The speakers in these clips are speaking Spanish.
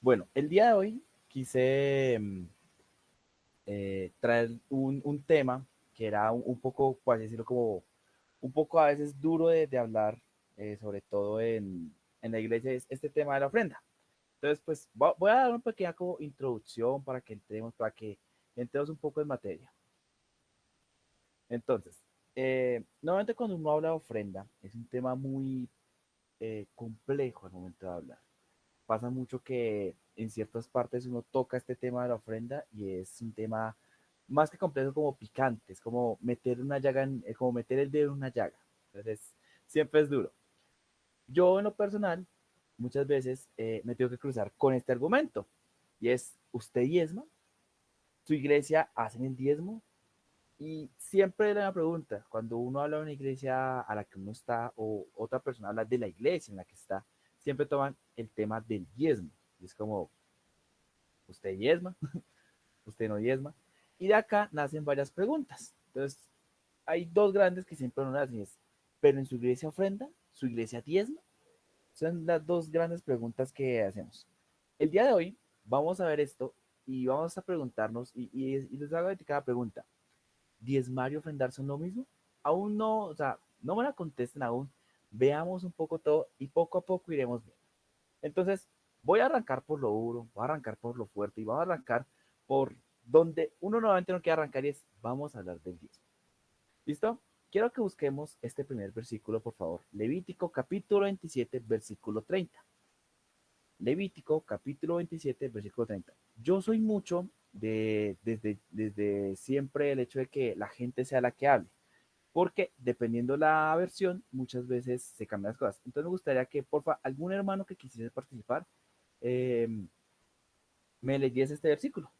Bueno, el día de hoy quise traer un tema que era un poco, por así decirlo, como un poco a veces duro de hablar, sobre todo en la iglesia, es este tema de la ofrenda. Entonces, pues voy a dar una pequeña como introducción para que entremos un poco en materia. Entonces, normalmente cuando uno habla de ofrenda, es un tema muy complejo al momento de hablar. Pasa mucho que en ciertas partes uno toca este tema de la ofrenda y es un tema más que complejo, como picante, es como meter una llaga, como meter el dedo en una llaga. Entonces, siempre es duro. Yo en lo personal, muchas veces me tengo que cruzar con este argumento y es, ¿usted diezma? ¿Su iglesia hacen el diezmo? Y siempre la pregunta, cuando uno habla de una iglesia a la que uno está o otra persona habla de la iglesia en la que está, siempre toman el tema del diezmo. Y es como, ¿usted diezma? ¿Usted no diezma? Y de acá nacen varias preguntas. Entonces, hay dos grandes que siempre uno hacen, es, ¿pero en su iglesia ofrenda? ¿Su iglesia diezma? Son las dos grandes preguntas que hacemos. El día de hoy vamos a ver esto y vamos a preguntarnos, y les hago cada pregunta. ¿Diezmar y ofrendar son lo mismo? Aún no, o sea, no me la contesten aún. Veamos un poco todo y poco a poco iremos bien. Entonces, voy a arrancar por lo duro, voy a arrancar por lo fuerte y vamos a arrancar por donde uno normalmente no quiere arrancar y es, vamos a hablar del diezmo. ¿Listo? Quiero que busquemos este primer versículo, por favor. Levítico capítulo 27, versículo 30. Levítico capítulo 27, versículo 30. Yo soy mucho desde siempre el hecho de que la gente sea la que hable, porque dependiendo la versión, muchas veces se cambian las cosas. Entonces me gustaría que, porfa, algún hermano que quisiese participar, eh, me leyese este versículo.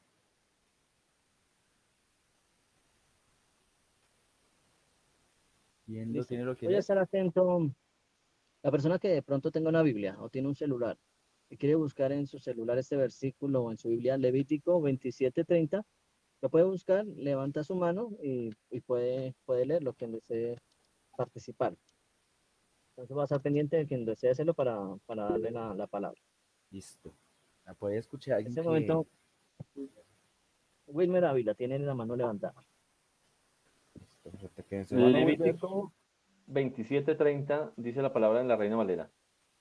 ¿Quién lo Listo. tiene lo que Voy a leer? estar atento. La persona que de pronto tenga una Biblia o tiene un celular y quiere buscar en su celular este versículo o en su Biblia Levítico 27:30, lo puede buscar, levanta su mano y puede leer lo que desee participar. Entonces va a estar pendiente de quien desee hacerlo para darle la palabra. Listo. ¿La puede escuchar En alguien este que... momento, Wilmer Ávila tiene la mano levantada. Listo, perfecto, que su hermano Wilber. Levítico 27:30 dice la palabra en la Reina Valera.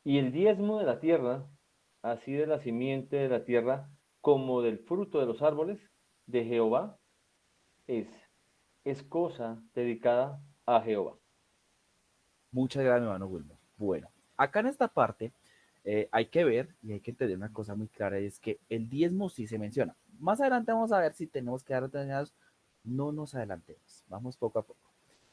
Y el diezmo de la tierra, así de la simiente de la tierra como del fruto de los árboles de Jehová, es, es cosa dedicada a Jehová. Muchas gracias, mi hermano Wilmer. Bueno, acá en esta parte hay que ver y hay que entender una cosa muy clara, y es que el diezmo sí se menciona. Más adelante vamos a ver si tenemos que dar determinados. No nos adelantemos, vamos poco a poco.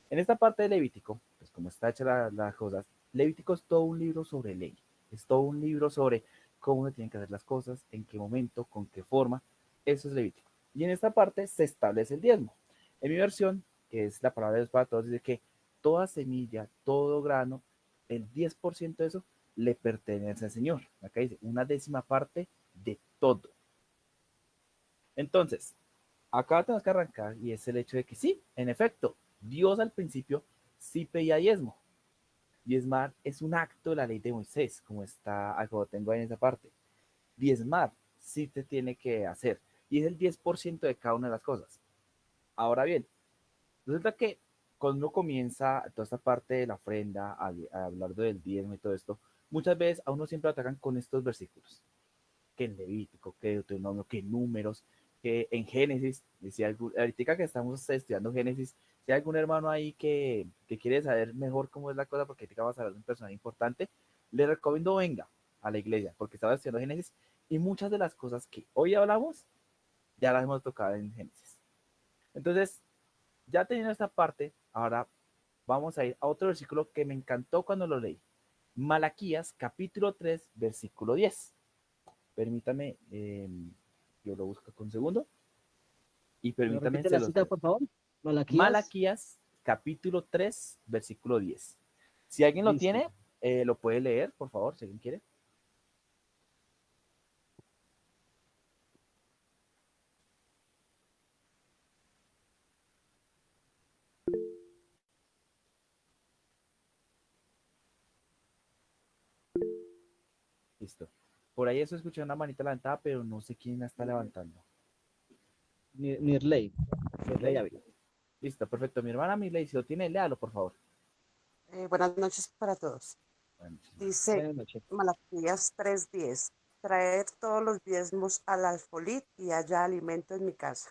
En esta parte de Levítico, pues como está hecha las cosas, Levítico es todo un libro sobre ley, es todo un libro sobre cómo se tienen que hacer las cosas, en qué momento, con qué forma. Eso es Levítico. Y en esta parte se establece el diezmo. En mi versión, que es la palabra de Dios para todos, dice que toda semilla, todo grano, el 10% de eso le pertenece al Señor. Acá dice una décima parte de todo. Entonces, acá tenemos que arrancar y es el hecho de que sí, en efecto, Dios al principio sí pedía diezmo. Diezmar es un acto de la ley de Moisés, como está, como tengo ahí en esa parte. Diezmar sí te tiene que hacer y es el 10% de cada una de las cosas. Ahora bien, resulta que cuando uno comienza toda esta parte de la ofrenda, a hablar del diezmo y todo esto, muchas veces a uno siempre lo atacan con estos versículos, que en Levítico, que en Deuteronomio, que en Números, que en Génesis, decía ahorita que estamos estudiando Génesis, si hay algún hermano ahí que quiere saber mejor cómo es la cosa, porque ahorita vamos a hablar de un personaje importante, le recomiendo venga a la iglesia, porque estaba estudiando Génesis y muchas de las cosas que hoy hablamos ya las hemos tocado en Génesis. Entonces, ya teniendo esta parte, ahora vamos a ir a otro versículo que me encantó cuando lo leí. Malaquías capítulo 3 versículo 10. Permítame, yo lo busco con un segundo y ¿Me permítame, repite se la los cita, leo. por favor? Malaquías, Malaquías capítulo 3 versículo 10. Si alguien lo listo. tiene, lo puede leer, por favor, si alguien quiere. Listo. Por ahí eso escuché una manita levantada, pero no sé quién la está levantando. Mirley, Mirley ¿Mirley? Ávila. Listo, perfecto. Mi hermana Mirley, si lo tiene, léalo, por favor. Buenas noches para todos. Bueno, muchísimas gracias. Dice Buenas noches. Malaquías 3:10, traer todos los diezmos al alfolí y haya alimento en mi casa.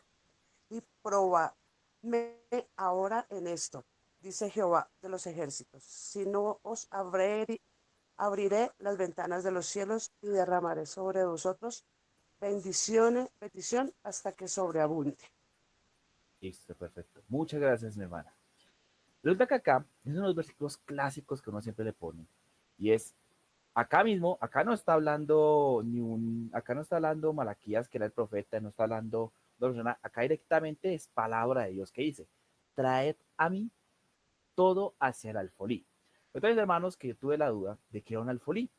Y probadme ahora en esto, dice Jehová de los ejércitos, si no os abriré las ventanas de los cielos y derramaré sobre vosotros bendición hasta que sobreabunde. Listo, perfecto. Muchas gracias, mi hermana. Resulta que acá es uno de los versículos clásicos que uno siempre le pone. Y es, acá mismo, acá no está hablando acá no está hablando Malaquías, que era el profeta, no está hablando otra persona, acá directamente es palabra de Dios que dice, traed a mí todo hacia el alfolí. Entonces, hermanos, que yo tuve la duda de que era un alfolí.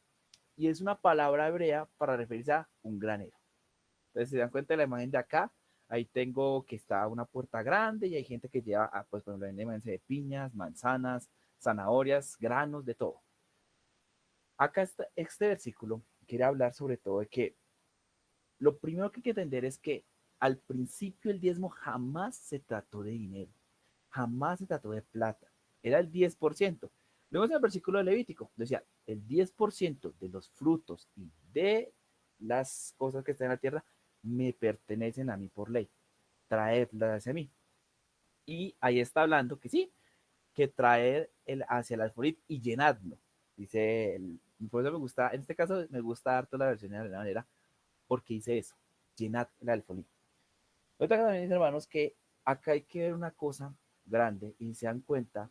Y es una palabra hebrea para referirse a un granero. Entonces, si se dan cuenta de la imagen de acá, ahí tengo que está una puerta grande y hay gente que lleva, pues, por ejemplo, de piñas, manzanas, zanahorias, granos, de todo. Acá está este versículo quiere hablar sobre todo de que lo primero que hay que entender es que al principio el diezmo jamás se trató de dinero, jamás se trató de plata, era el 10%. Luego en el versículo de Levítico decía, el 10% de los frutos y de las cosas que están en la tierra me pertenecen a mí por ley, traedlas hacia mí. Y ahí está hablando que sí, que traer hacia el alforit y llenadlo. Dice, por eso me gusta, en este caso me gusta harto la versión de la manera, porque dice eso, llenad el alfolit. Otra cosa también, hermanos, que acá hay que ver una cosa grande y se dan cuenta,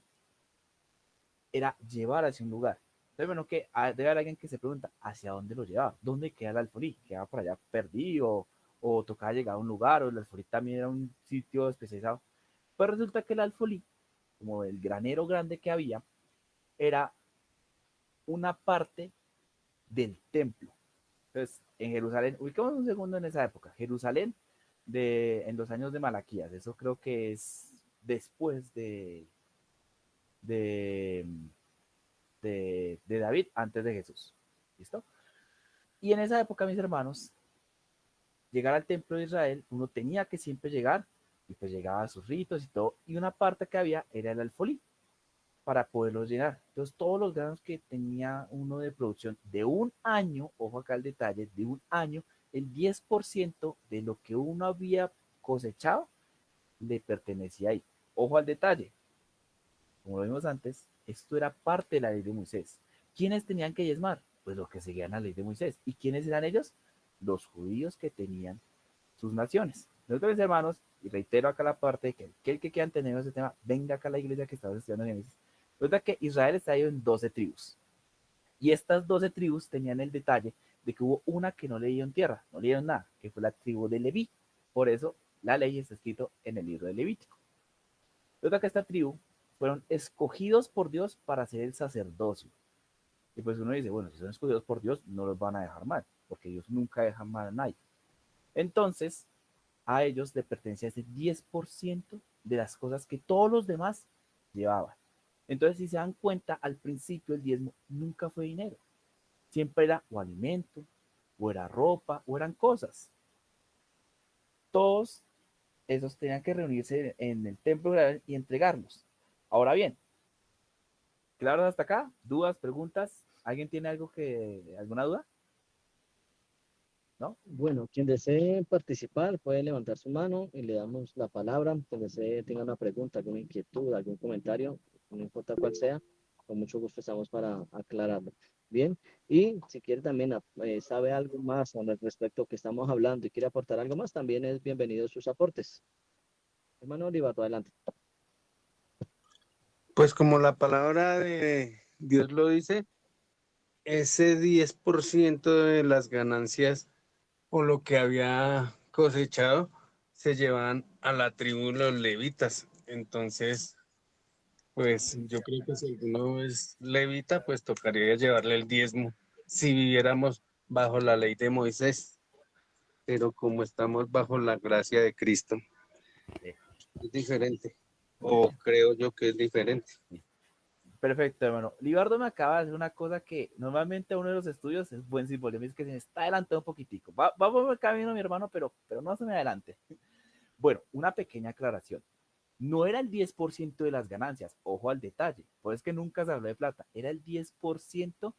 era llevar hacia un lugar. Entonces, bueno, que debe haber alguien que se pregunta, ¿hacia dónde lo llevaba? ¿Dónde queda el alfolí? ¿Quedaba por allá perdido? ¿O tocaba llegar a un lugar? ¿O el alfolí también era un sitio especializado? Pues resulta que el alfolí, como el granero grande que había, era una parte del templo. Entonces, en Jerusalén, ubicamos un segundo en esa época, Jerusalén en los años de Malaquías, eso creo que es después de, de David, antes de Jesús. ¿Listo? Y en esa época, mis hermanos, llegar al templo de Israel, uno tenía que siempre llegar, y pues llegaba a sus ritos y todo, y una parte que había era el alfolí, para poderlos llenar. Entonces, todos los granos que tenía uno de producción de un año, ojo acá el detalle, de un año, el 10% de lo que uno había cosechado le pertenecía ahí. Ojo al detalle, como lo vimos antes, esto era parte de la ley de Moisés. ¿Quiénes tenían que diezmar? Pues los que seguían la ley de Moisés. ¿Y quiénes eran ellos? Los judíos que tenían sus naciones. Nosotros, hermanos, y reitero acá la parte de que aquel que quieran tener ese tema, venga acá a la iglesia que estamos estudiando en Génesis. Resulta que Israel está dividido en 12 tribus. Y estas 12 tribus tenían el detalle de que hubo una que no le dieron tierra, no le dieron nada, que fue la tribu de Leví. Por eso la ley está escrito en el libro de Levítico. Resulta que esta tribu fueron escogidos por Dios para hacer el sacerdocio. Y pues uno dice, bueno, si son escogidos por Dios, no los van a dejar mal, porque Dios nunca deja mal a nadie. Entonces, a ellos le pertenecía ese 10% de las cosas que todos los demás llevaban. Entonces, si se dan cuenta, al principio el diezmo nunca fue dinero. Siempre era o alimento, o era ropa, o eran cosas. Todos esos tenían que reunirse en el templo y entregarlos. Ahora bien, ¿claro hasta acá? ¿Dudas, preguntas? ¿Alguien tiene alguna duda? ¿No? Bueno, quien desee participar puede levantar su mano y le damos la palabra. Quien desee tenga una pregunta, alguna inquietud, algún comentario, no importa cuál sea, con mucho gusto estamos para aclararlo. Bien, y si quiere también sabe algo más con el respecto que estamos hablando y quiere aportar algo más, también es bienvenido sus aportes. Hermano Olivato, adelante. Pues como la palabra de Dios lo dice, ese 10% de las ganancias o lo que había cosechado se llevan a la tribu de los levitas. Entonces, pues yo creo que si uno es levita, pues tocaría llevarle el diezmo si viviéramos bajo la ley de Moisés. Pero como estamos bajo la gracia de Cristo, es diferente. O creo yo que es diferente. Perfecto, hermano. Libardo me acaba de hacer una cosa que normalmente a uno de los estudios es buen simbolismo, es que se me está adelantando un poquitico. Va por el camino, mi hermano, pero no se me adelante. Bueno, una pequeña aclaración. No era el 10% de las ganancias, ojo al detalle, pues es que nunca se habló de plata, era el 10%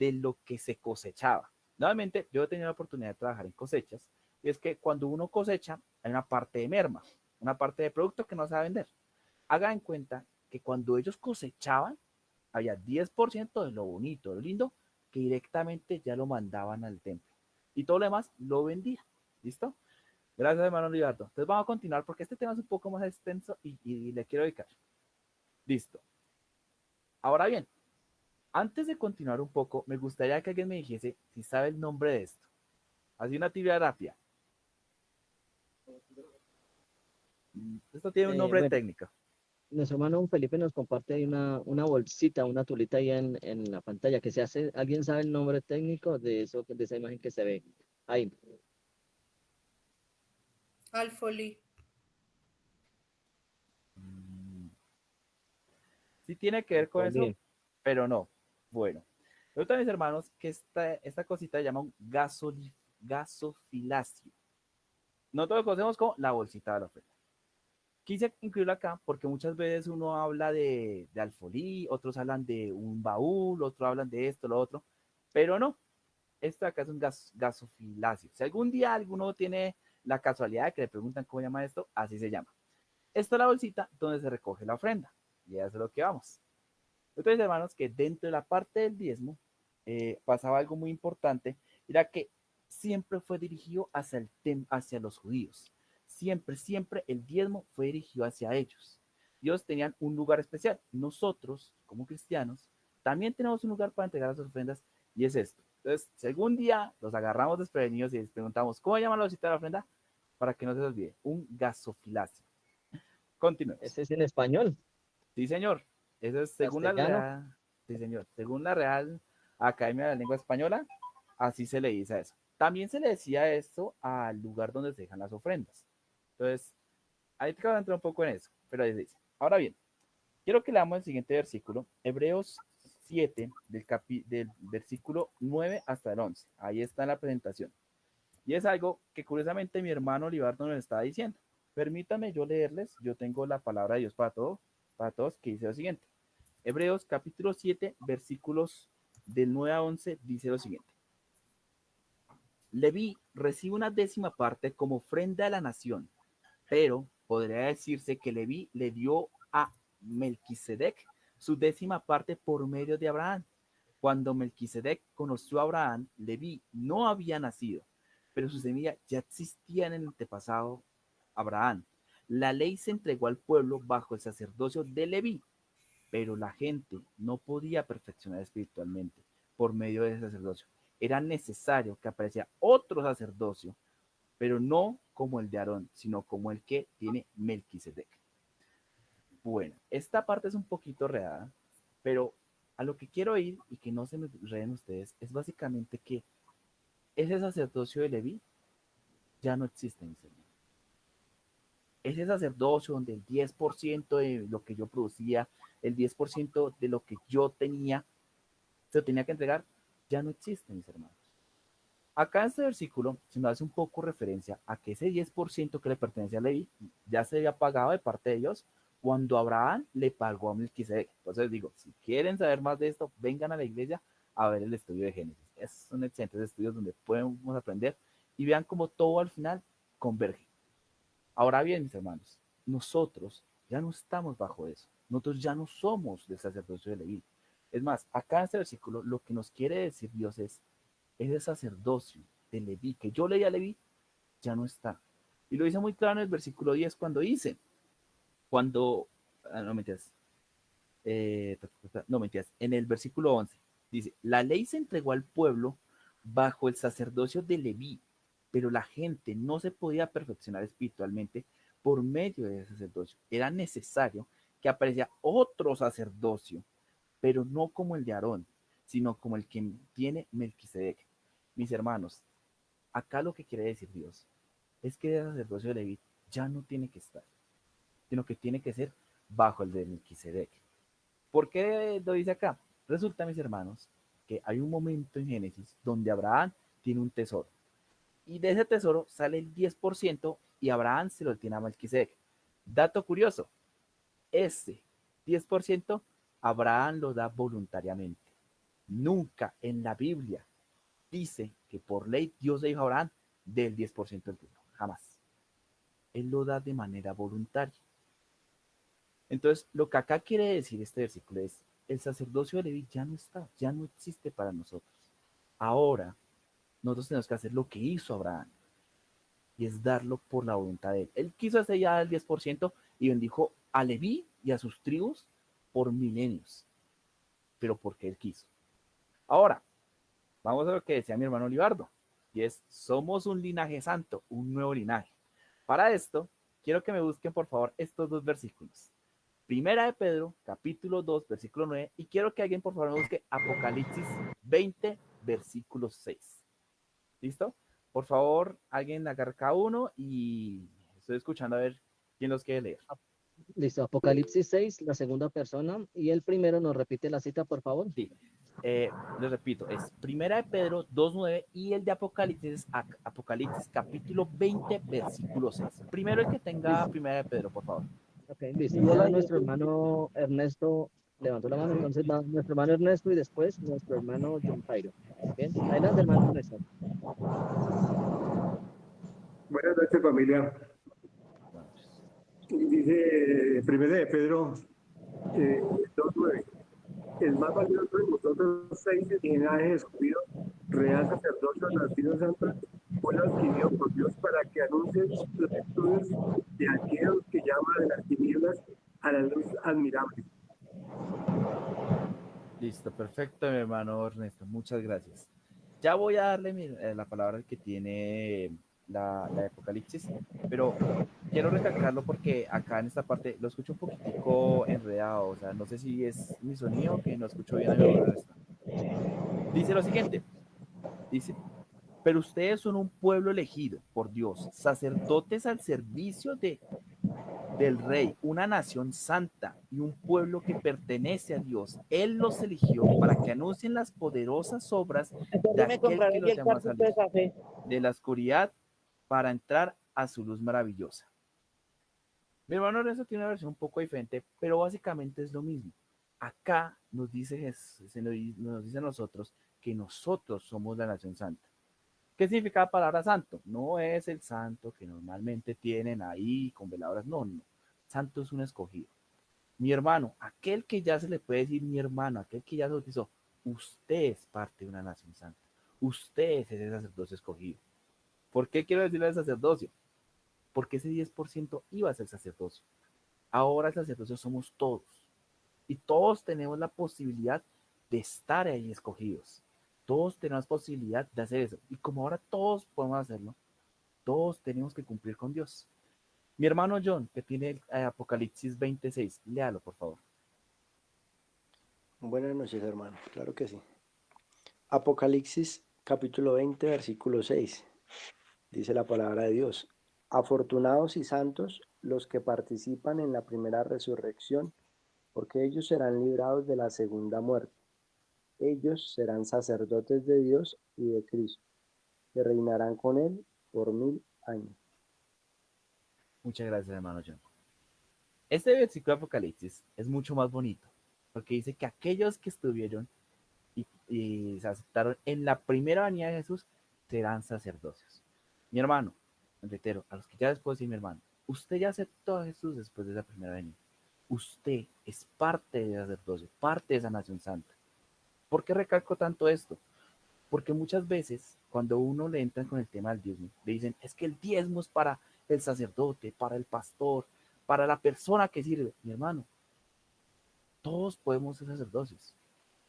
de lo que se cosechaba. Nuevamente, yo he tenido la oportunidad de trabajar en cosechas, y es que cuando uno cosecha, hay una parte de merma, una parte de producto que no se va a vender. Haga en cuenta que cuando ellos cosechaban, había 10% de lo bonito, lo lindo, que directamente ya lo mandaban al templo. Y todo lo demás lo vendía. ¿Listo? Gracias, hermano Libardo. Entonces vamos a continuar porque este tema es un poco más extenso y le quiero dedicar. Listo. Ahora bien, antes de continuar un poco, me gustaría que alguien me dijese si sabe el nombre de esto. Así una tibia rápida. Esto tiene un nombre Bueno, técnico. nuestro hermano Felipe nos comparte ahí una bolsita, una tulita ahí en la pantalla que se hace. ¿Alguien sabe el nombre técnico de eso, de esa imagen que se ve ahí? Alfolí. Sí tiene que ver con eso, Alfolí. pero no. Bueno, yo también, mis hermanos, que esta cosita se llama un gasofilacio. Nosotros lo conocemos como la bolsita de la oferta. Quise incluirlo acá porque muchas veces uno habla de alfolí, otros hablan de un baúl, otros hablan de esto, lo otro, pero no, esto acá es un gasofilacio. Si algún día alguno tiene la casualidad de que le preguntan cómo se llama esto, así se llama. Esta es la bolsita donde se recoge la ofrenda. Y eso es lo que vamos. Entonces, hermanos, que dentro de la parte del diezmo pasaba algo muy importante, era que siempre fue dirigido hacia los judíos. Siempre, siempre el diezmo fue dirigido hacia ellos. Ellos tenían un lugar especial. Nosotros, como cristianos, también tenemos un lugar para entregar las ofrendas y es esto. Entonces, si algún día los agarramos desprevenidos y les preguntamos, ¿cómo llaman la visita de la ofrenda? Para que no se les olvide, un gasofilacio. Continuemos. Ese es en español, Sí, señor. Eso es según la castellano. Real, sí, señor. Según la Real Academia de la Lengua Española, así se le dice a eso. También se le decía esto al lugar donde se dejan las ofrendas. Entonces, ahí te acabo de entrar un poco en eso, pero ahí se dice. Ahora bien, quiero que leamos el siguiente versículo, Hebreos 7, del versículo 9 hasta el 11. Ahí está en la presentación. Y es algo que curiosamente mi hermano Olivardo nos está diciendo. Permítanme yo leerles, yo tengo la palabra de Dios para todos, que dice lo siguiente. Hebreos capítulo 7, versículos del 9 a 11, dice lo siguiente. Leví recibe una décima parte como ofrenda a la nación, pero podría decirse que Leví le dio a Melquisedec su décima parte por medio de Abraham. Cuando Melquisedec conoció a Abraham, Leví no había nacido, pero su semilla ya existía en el antepasado Abraham. La ley se entregó al pueblo bajo el sacerdocio de Leví, pero la gente no podía perfeccionar espiritualmente por medio de ese sacerdocio. Era necesario que apareciera otro sacerdocio, pero no como el de Aarón, sino como el que tiene Melquisedec. Bueno, esta parte es un poquito redada, pero a lo que quiero ir y que no se me reen ustedes es básicamente que ese sacerdocio de Leví ya no existe en Señor. Ese sacerdocio donde el 10% de lo que yo producía, el 10% de lo que yo tenía, se lo tenía que entregar, ya no existe, mis hermanos. Acá en este versículo se nos hace un poco referencia a que ese 10% que le pertenece a Leví ya se había pagado de parte de Dios cuando Abraham le pagó a Melquisedec. Entonces digo, si quieren saber más de esto, vengan a la iglesia a ver el estudio de Génesis. Son excelentes estudios donde podemos aprender y vean cómo todo al final converge. Ahora bien, mis hermanos, nosotros ya no estamos bajo eso. Nosotros ya no somos del sacerdocio de Leví. Es más, acá en este versículo lo que nos quiere decir Dios es el sacerdocio de Leví, que yo leía a Leví, ya no está. Y lo dice muy claro en el versículo 10 cuando dice, no mentiras, no mentiras, en el versículo 11, dice, la ley se entregó al pueblo bajo el sacerdocio de Leví, pero la gente no se podía perfeccionar espiritualmente por medio de ese sacerdocio. Era necesario que apareciera otro sacerdocio, pero no como el de Aarón, sino como el que tiene Melquisedec. Mis hermanos, acá lo que quiere decir Dios es que el sacerdocio de Leví ya no tiene que estar, sino que tiene que ser bajo el de Melquisedec. ¿Por qué lo dice acá? Resulta, mis hermanos, que hay un momento en Génesis donde Abraham tiene un tesoro. Y de ese tesoro sale el 10% y Abraham se lo tiene a Melquisedec. Dato curioso, ese 10% Abraham lo da voluntariamente. Nunca en la Biblia dice que por ley Dios le dijo a Abraham del 10% del tesoro. Jamás. Él lo da de manera voluntaria. Entonces, lo que acá quiere decir este versículo es, el sacerdocio de Leví ya no está, ya no existe para nosotros. Ahora, nosotros tenemos que hacer lo que hizo Abraham, y es darlo por la voluntad de él. Él quiso hacer ya el 10% y bendijo a Leví y a sus tribus por milenios, pero porque él quiso. Ahora, vamos a lo que decía mi hermano Libardo, y es, somos un linaje santo, un nuevo linaje. Para esto, quiero que me busquen por favor estos dos versículos. Primera de Pedro, capítulo 2, versículo 9, y quiero que alguien por favor me busque Apocalipsis 20, versículo 6. ¿Listo? Por favor, alguien agarra cada uno y estoy escuchando a ver quién los quiere leer. Listo, Apocalipsis 6, la segunda persona, y el primero nos repite la cita, por favor. Sí, les repito, es Primera de Pedro 2.9 y el de Apocalipsis, Apocalipsis capítulo 20, versículo 6. Primero el que tenga Listo. Primera de Pedro, por favor. Ok, listo. Ya nuestro hermano Ernesto levantó la mano, entonces va nuestro hermano Ernesto y después nuestro hermano John Jairo. Bien, adelante, hermano Ernesto. Buenas noches, familia. Dice primero de Pedro 2:9. El más valioso de vosotros seis linajes escogidos, real sacerdocio, nacidos santos, fue adquirido por Dios para que anuncie los estudios de aquellos que llaman de las tinieblas a la luz admirable. Listo, perfecto, mi hermano Ernesto. Muchas gracias. Ya voy a darle la palabra al que tiene la de Apocalipsis, pero quiero recalcarlo porque acá en esta parte lo escucho un poquitico enredado, o sea, no sé si es mi sonido que no escucho bien a mi hermano Ernesto. Dice lo siguiente, dice, pero ustedes son un pueblo elegido por Dios, sacerdotes al servicio del rey, una nación santa y un pueblo que pertenece a Dios. Él los eligió para que anuncien las poderosas obras de aquel que los llamó a salir de la oscuridad para entrar a su luz maravillosa. Mi hermano Ernesto tiene una versión un poco diferente, pero básicamente es lo mismo. Acá nos dice, nos dice a nosotros que nosotros somos la nación santa. ¿Qué significa la palabra santo? No es el santo que normalmente tienen ahí con veladoras, no, no. Santo es un escogido. Mi hermano, aquel que ya se le puede decir mi hermano, aquel que ya se bautizó, usted es parte de una nación santa. Usted es ese sacerdocio escogido. ¿Por qué quiero decirle al sacerdocio? Porque ese 10% iba a ser sacerdocio. Ahora el sacerdocio somos todos. Y todos tenemos la posibilidad de estar ahí escogidos. Todos tenemos posibilidad de hacer eso. Y como ahora todos podemos hacerlo, todos tenemos que cumplir con Dios. Mi hermano John, que tiene el Apocalipsis 26, léalo, por favor. Buenas noches, hermano. Claro que sí. Apocalipsis capítulo 20, versículo 6. Dice la palabra de Dios. Afortunados y santos los que participan en la primera resurrección, porque ellos serán librados de la segunda muerte. Ellos serán sacerdotes de Dios y de Cristo, que reinarán con él por 1000 años. Muchas gracias, hermano John. Este versículo de Apocalipsis es mucho más bonito, porque dice que aquellos que estuvieron y se aceptaron en la primera venida de Jesús serán sacerdocios. Mi hermano, me reitero, a los que ya después decir mi hermano, usted ya aceptó a Jesús después de esa primera venida. Usted es parte de sacerdocio, parte de esa nación santa. ¿Por qué recalco tanto esto? Porque muchas veces cuando uno le entra con el tema del diezmo, le dicen, es que el diezmo es para el sacerdote, para el pastor, para la persona que sirve. Mi hermano, todos podemos ser sacerdocios.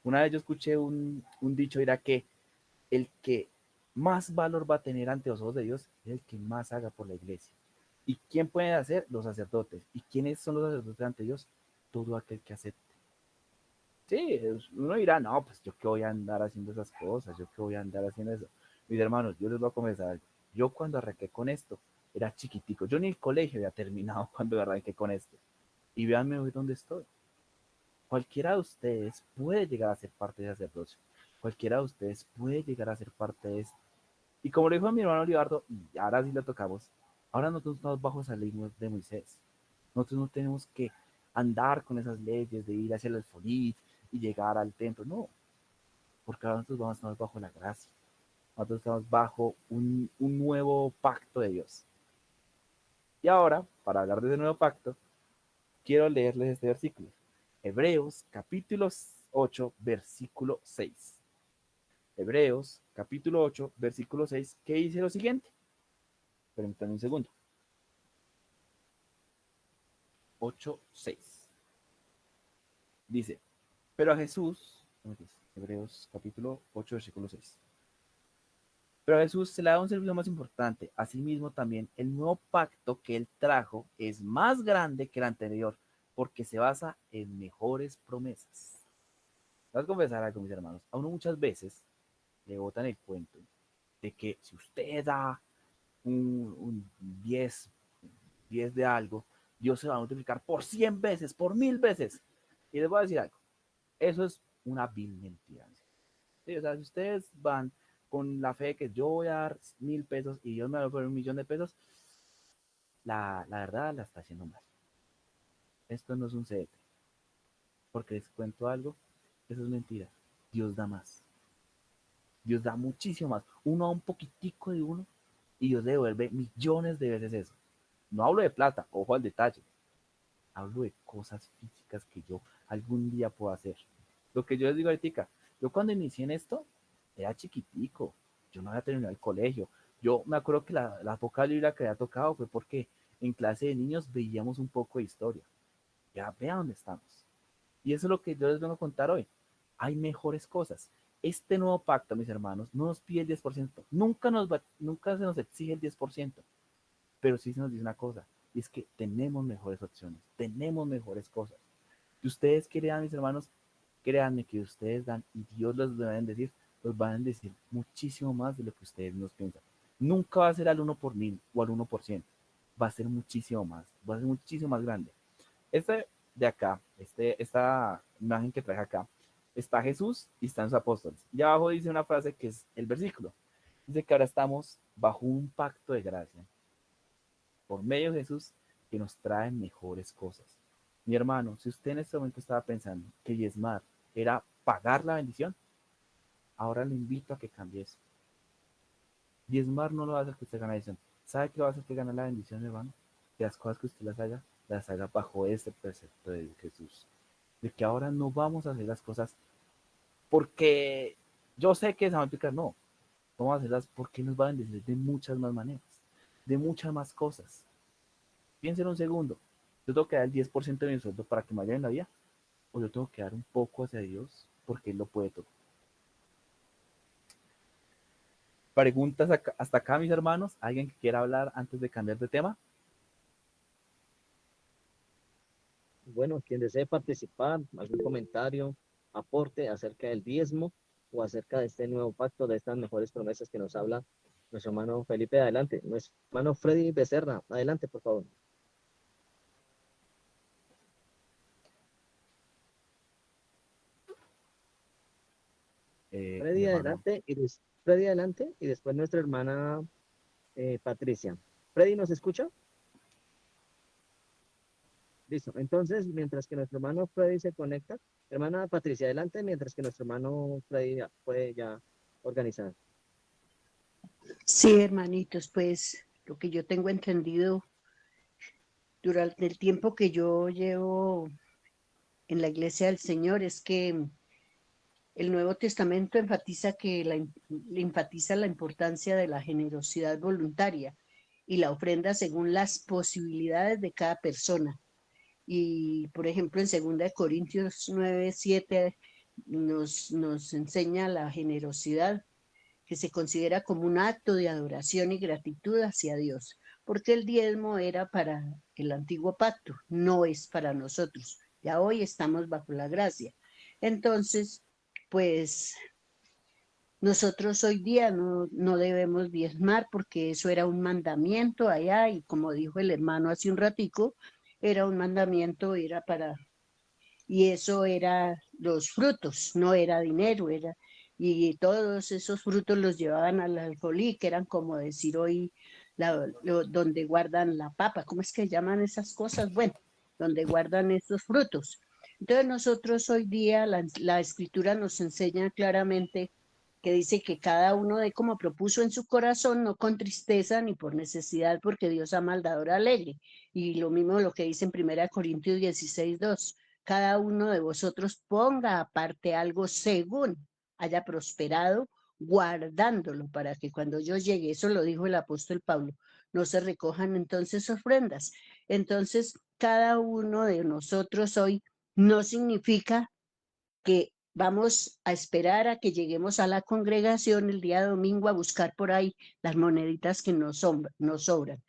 Una vez yo escuché un dicho, era que el que más valor va a tener ante los ojos de Dios es el que más haga por la iglesia. ¿Y quién puede hacer? Los sacerdotes. ¿Y quiénes son los sacerdotes ante Dios? Todo aquel que acepte. Sí, uno dirá, no, pues yo qué voy a andar haciendo esas cosas, yo qué voy a andar haciendo eso. Mis hermanos, yo les voy a comenzar algo. Yo cuando arranqué con esto, era chiquitico. Yo ni el colegio había terminado cuando arranqué con esto. Y véanme hoy dónde estoy. Cualquiera de ustedes puede llegar a ser parte de sacerdocio. Cualquiera de ustedes puede llegar a ser parte de esto. Y como lo dijo mi hermano Olivardo, y ahora sí lo tocamos, ahora nosotros estamos bajo esa ley de Moisés. Nosotros no tenemos que andar con esas leyes de ir hacia el alfolí y llegar al templo, no, porque ahora nosotros vamos a estar bajo la gracia. Nosotros estamos bajo un nuevo pacto de Dios. Y ahora, para hablar de ese nuevo pacto, quiero leerles este versículo. Hebreos capítulo 8, versículo 6. Hebreos capítulo 8, versículo 6, que dice lo siguiente. Permítanme un segundo. 8, 6. Dice, pero a Jesús, Hebreos capítulo 8, versículo 6. Pero a Jesús se le da un servicio más importante. Asimismo, también el nuevo pacto que él trajo es más grande que el anterior, porque se basa en mejores promesas. Voy a confesar algo, mis hermanos. A uno muchas veces le botan el cuento de que si usted da un 10 de algo, Dios se va a multiplicar por 100 veces, por 1000 veces. Y les voy a decir algo. Eso es una vil mentira. Sí, o sea, si ustedes van con la fe de que yo voy a dar 1000 pesos y Dios me va a poner 1.000.000 de pesos, la verdad la está haciendo mal. Esto no es un CDT. Porque les cuento algo, eso es mentira. Dios da más. Dios da muchísimo más. Uno da un poquitico de uno y Dios le devuelve millones de veces eso. No hablo de plata, ojo al detalle. Hablo de cosas físicas que yo algún día puedo hacer. Lo que yo les digo ahorita, yo cuando inicié en esto, era chiquitico. Yo no había terminado el colegio. Yo me acuerdo que la poca Biblia que había tocado fue porque en clase de niños veíamos un poco de historia. Ya vean dónde estamos. Y eso es lo que yo les vengo a contar hoy. Hay mejores cosas. Este nuevo pacto, mis hermanos, no nos pide el 10%. Nunca se nos exige el 10%. Pero sí se nos dice una cosa. Y es que tenemos mejores opciones. Tenemos mejores cosas. Si ustedes quieren, mis hermanos, créanme que ustedes dan y Dios los deben decir, los van a decir muchísimo más de lo que ustedes nos piensan. Nunca va a ser al 1 por 1000 o al 1%. Va a ser muchísimo más. Va a ser muchísimo más grande. Este de acá, esta imagen que traje acá, está Jesús y están sus apóstoles. Y abajo dice una frase que es el versículo. Dice que ahora estamos bajo un pacto de gracia. Por medio de Jesús que nos trae mejores cosas. Mi hermano, si usted en este momento estaba pensando que diezmar era pagar la bendición, ahora le invito a que cambie eso. Diezmar no lo va a hacer que usted gane la bendición. ¿Sabe qué va a hacer que gane la bendición, mi hermano? Que las cosas que usted las haga bajo este precepto de Jesús. De que ahora no vamos a hacer las cosas porque yo sé que se van a explicar, no. Vamos a hacerlas porque nos va a bendecir de muchas más maneras, de muchas más cosas. Piensen un segundo. Yo tengo que dar el 10% de mi sueldo para que me vaya en la vida, o yo tengo que dar un poco hacia Dios porque Él lo puede todo. Preguntas hasta acá, mis hermanos. ¿Alguien que quiera hablar antes de cambiar de tema? Bueno, quien desee participar, algún comentario, aporte acerca del diezmo o acerca de este nuevo pacto, de estas mejores promesas que nos habla nuestro hermano Felipe, adelante. Nuestro hermano Freddy Becerra, adelante, por favor. Freddy, adelante, Freddy, adelante, y después nuestra hermana Patricia. Freddy, ¿nos escucha? Listo. Entonces, mientras que nuestro hermano Freddy se conecta, hermana Patricia, adelante, mientras que nuestro hermano Freddy puede ya organizar. Sí, hermanitos, pues lo que yo tengo entendido durante el tiempo que yo llevo en la iglesia del Señor es que el Nuevo Testamento enfatiza la importancia de la generosidad voluntaria y la ofrenda según las posibilidades de cada persona. Y, por ejemplo, en 2 Corintios 9:7 nos enseña la generosidad, que se considera como un acto de adoración y gratitud hacia Dios, porque el diezmo era para el antiguo pacto, no es para nosotros. Ya hoy estamos bajo la gracia. Entonces, pues nosotros hoy día no debemos diezmar porque eso era un mandamiento allá y como dijo el hermano hace un ratico, era un mandamiento, era para y eso era los frutos, no era dinero, y todos esos frutos los llevaban al alfolí, que eran como decir hoy, donde guardan la papa, ¿cómo es que llaman esas cosas? Bueno, donde guardan estos frutos. Entonces nosotros hoy día, la escritura nos enseña claramente que dice que cada uno dé como propuso en su corazón, no con tristeza ni por necesidad, porque Dios ama al dador alegre. Y lo mismo lo que dice en 1 Corintios 16:2, cada uno de vosotros ponga aparte algo según haya prosperado, guardándolo para que cuando yo llegue, eso lo dijo el apóstol Pablo, no se recojan entonces ofrendas. Entonces, cada uno de nosotros hoy no significa que vamos a esperar a que lleguemos a la congregación el día domingo a buscar por ahí las moneditas que nos sobran.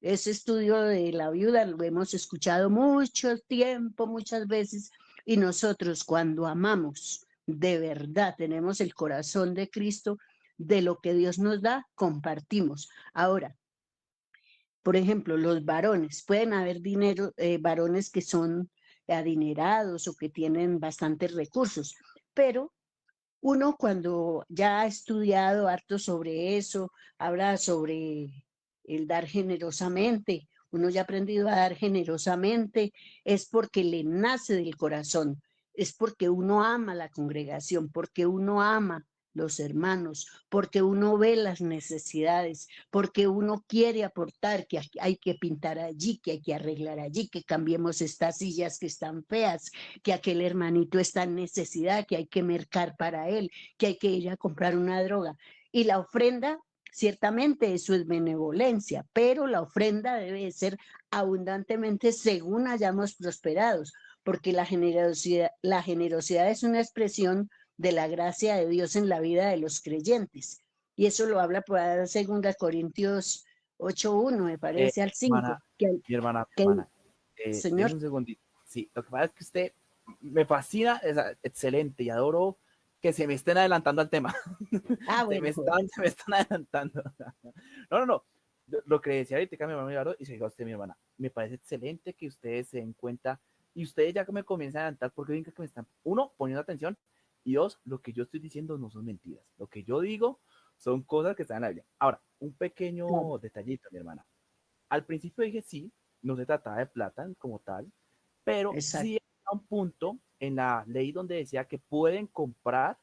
Ese estudio de la viuda lo hemos escuchado mucho tiempo, muchas veces, y nosotros cuando amamos de verdad, tenemos el corazón de Cristo, de lo que Dios nos da, compartimos. Ahora, por ejemplo, los varones, pueden haber varones que son adinerados o que tienen bastantes recursos, pero uno cuando ya ha estudiado harto sobre eso, habla sobre el dar generosamente, uno ya ha aprendido a dar generosamente, es porque le nace del corazón, es porque uno ama la congregación, porque uno ama los hermanos, porque uno ve las necesidades, porque uno quiere aportar, que hay que pintar allí, que hay que arreglar allí, que cambiemos estas sillas que están feas, que aquel hermanito está en necesidad, que hay que mercar para él, que hay que ir a comprar una droga. Y la ofrenda, ciertamente eso es benevolencia, pero la ofrenda debe ser abundantemente según hayamos prosperado, porque la generosidad es una expresión de la gracia de Dios en la vida de los creyentes. Y eso lo habla por 2 Corintios 8:1, me parece, al 5. Hermana, mi hermana, Señor. denme un segundito. Sí, lo que pasa es que usted me fascina, es excelente y adoro que se me estén adelantando al tema. Bueno. Se me están adelantando. No. Lo que decía ahorita mi hermano y se dijo a usted, mi hermana, me parece excelente que ustedes se den cuenta y ustedes ya que me comiencen a adelantar porque ven que me están, uno, poniendo atención y dos, lo que yo estoy diciendo no son mentiras. Lo que yo digo son cosas que están en la Biblia. Ahora, un pequeño detallito, mi hermana. Al principio dije sí, no se trataba de plata como tal, pero Exacto. sí hay un punto en la ley donde decía que pueden comprar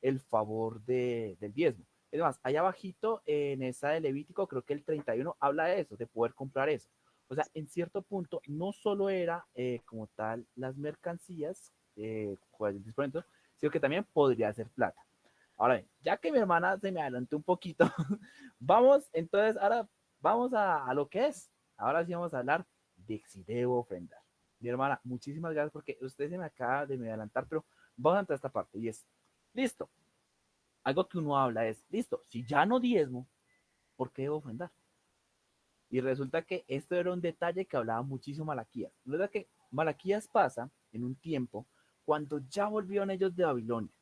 el favor del diezmo. Es más, allá abajito en esa de Levítico, creo que el 31 habla de eso, de poder comprar eso. O sea, en cierto punto, no solo era como tal las mercancías, sino que también podría ser plata. Ahora bien, ya que mi hermana se me adelantó un poquito, vamos, entonces, ahora vamos a lo que es. Ahora sí vamos a hablar de si debo ofrendar. Mi hermana, muchísimas gracias porque usted se me acaba de me adelantar, pero vamos a entrar a esta parte y es, listo. Algo que uno habla es, listo, si ya no diezmo, ¿por qué debo ofrendar? Y resulta que esto era un detalle que hablaba muchísimo Malaquías. La verdad que Malaquías pasa en un tiempo cuando ya volvieron ellos de Babilonia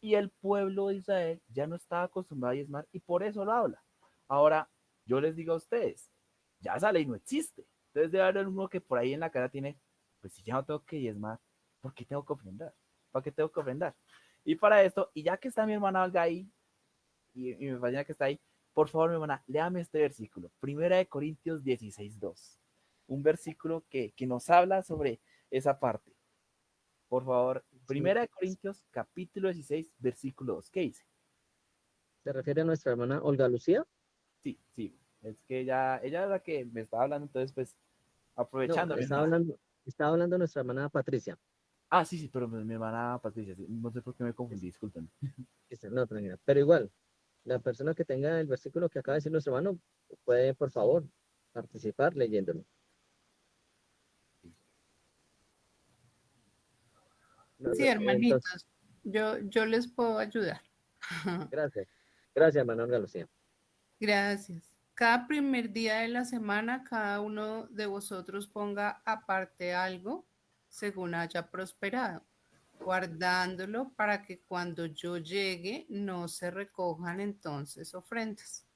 y el pueblo de Israel ya no estaba acostumbrado a diezmar y por eso lo habla. Ahora, yo les digo a ustedes, ya esa ley no existe. Entonces debe haber uno que por ahí en la cara tiene, pues si ya no tengo que diezmar, ¿por qué tengo que ofrendar? ¿Para qué tengo que ofrendar? Y para esto, y ya que está mi hermana Olga ahí, y me fascina que está ahí, por favor, mi hermana, léame este versículo, 1 Corintios 16:2. Un versículo que nos habla sobre esa parte. Por favor, 1 Corintios capítulo 16, versículo 2. ¿Qué dice? ¿Se refiere a nuestra hermana Olga Lucía? Sí. Es que ella es la que me estaba hablando, entonces pues No, aprovechando. estaba hablando nuestra hermana Patricia. Sí, pero mi hermana Patricia, no sé por qué me confundí, disculpen. No, tranquila. Pero igual, la persona que tenga el versículo que acaba de decir nuestro hermano puede, por favor, participar leyéndolo. Sí, hermanitos, yo les puedo ayudar. Gracias. Gracias, hermana Olga Lucía. Gracias. Cada primer día de la semana, cada uno de vosotros ponga aparte algo según haya prosperado, guardándolo para que cuando yo llegue no se recojan entonces ofrendas.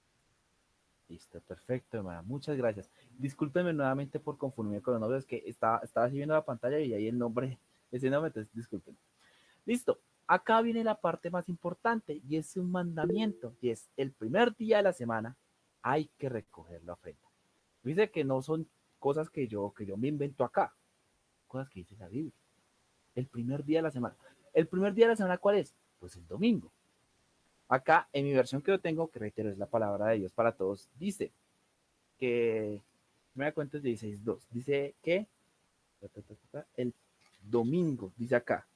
Listo, perfecto, hermana. Muchas gracias. Discúlpenme nuevamente por confundirme con los nombres, que estaba así viendo la pantalla y ahí el nombre ese nombre, entonces disculpen. Listo. Acá viene la parte más importante y es un mandamiento y es el primer día de la semana hay que recoger la ofrenda. Dice que no son cosas que yo me invento acá, cosas que dice la Biblia. El primer día de la semana. ¿El primer día de la semana cuál es? Pues el domingo. Acá en mi versión que yo tengo, que reitero es la palabra de Dios para todos, dice que, me da cuenta, 16:2, dice que el domingo, dice acá,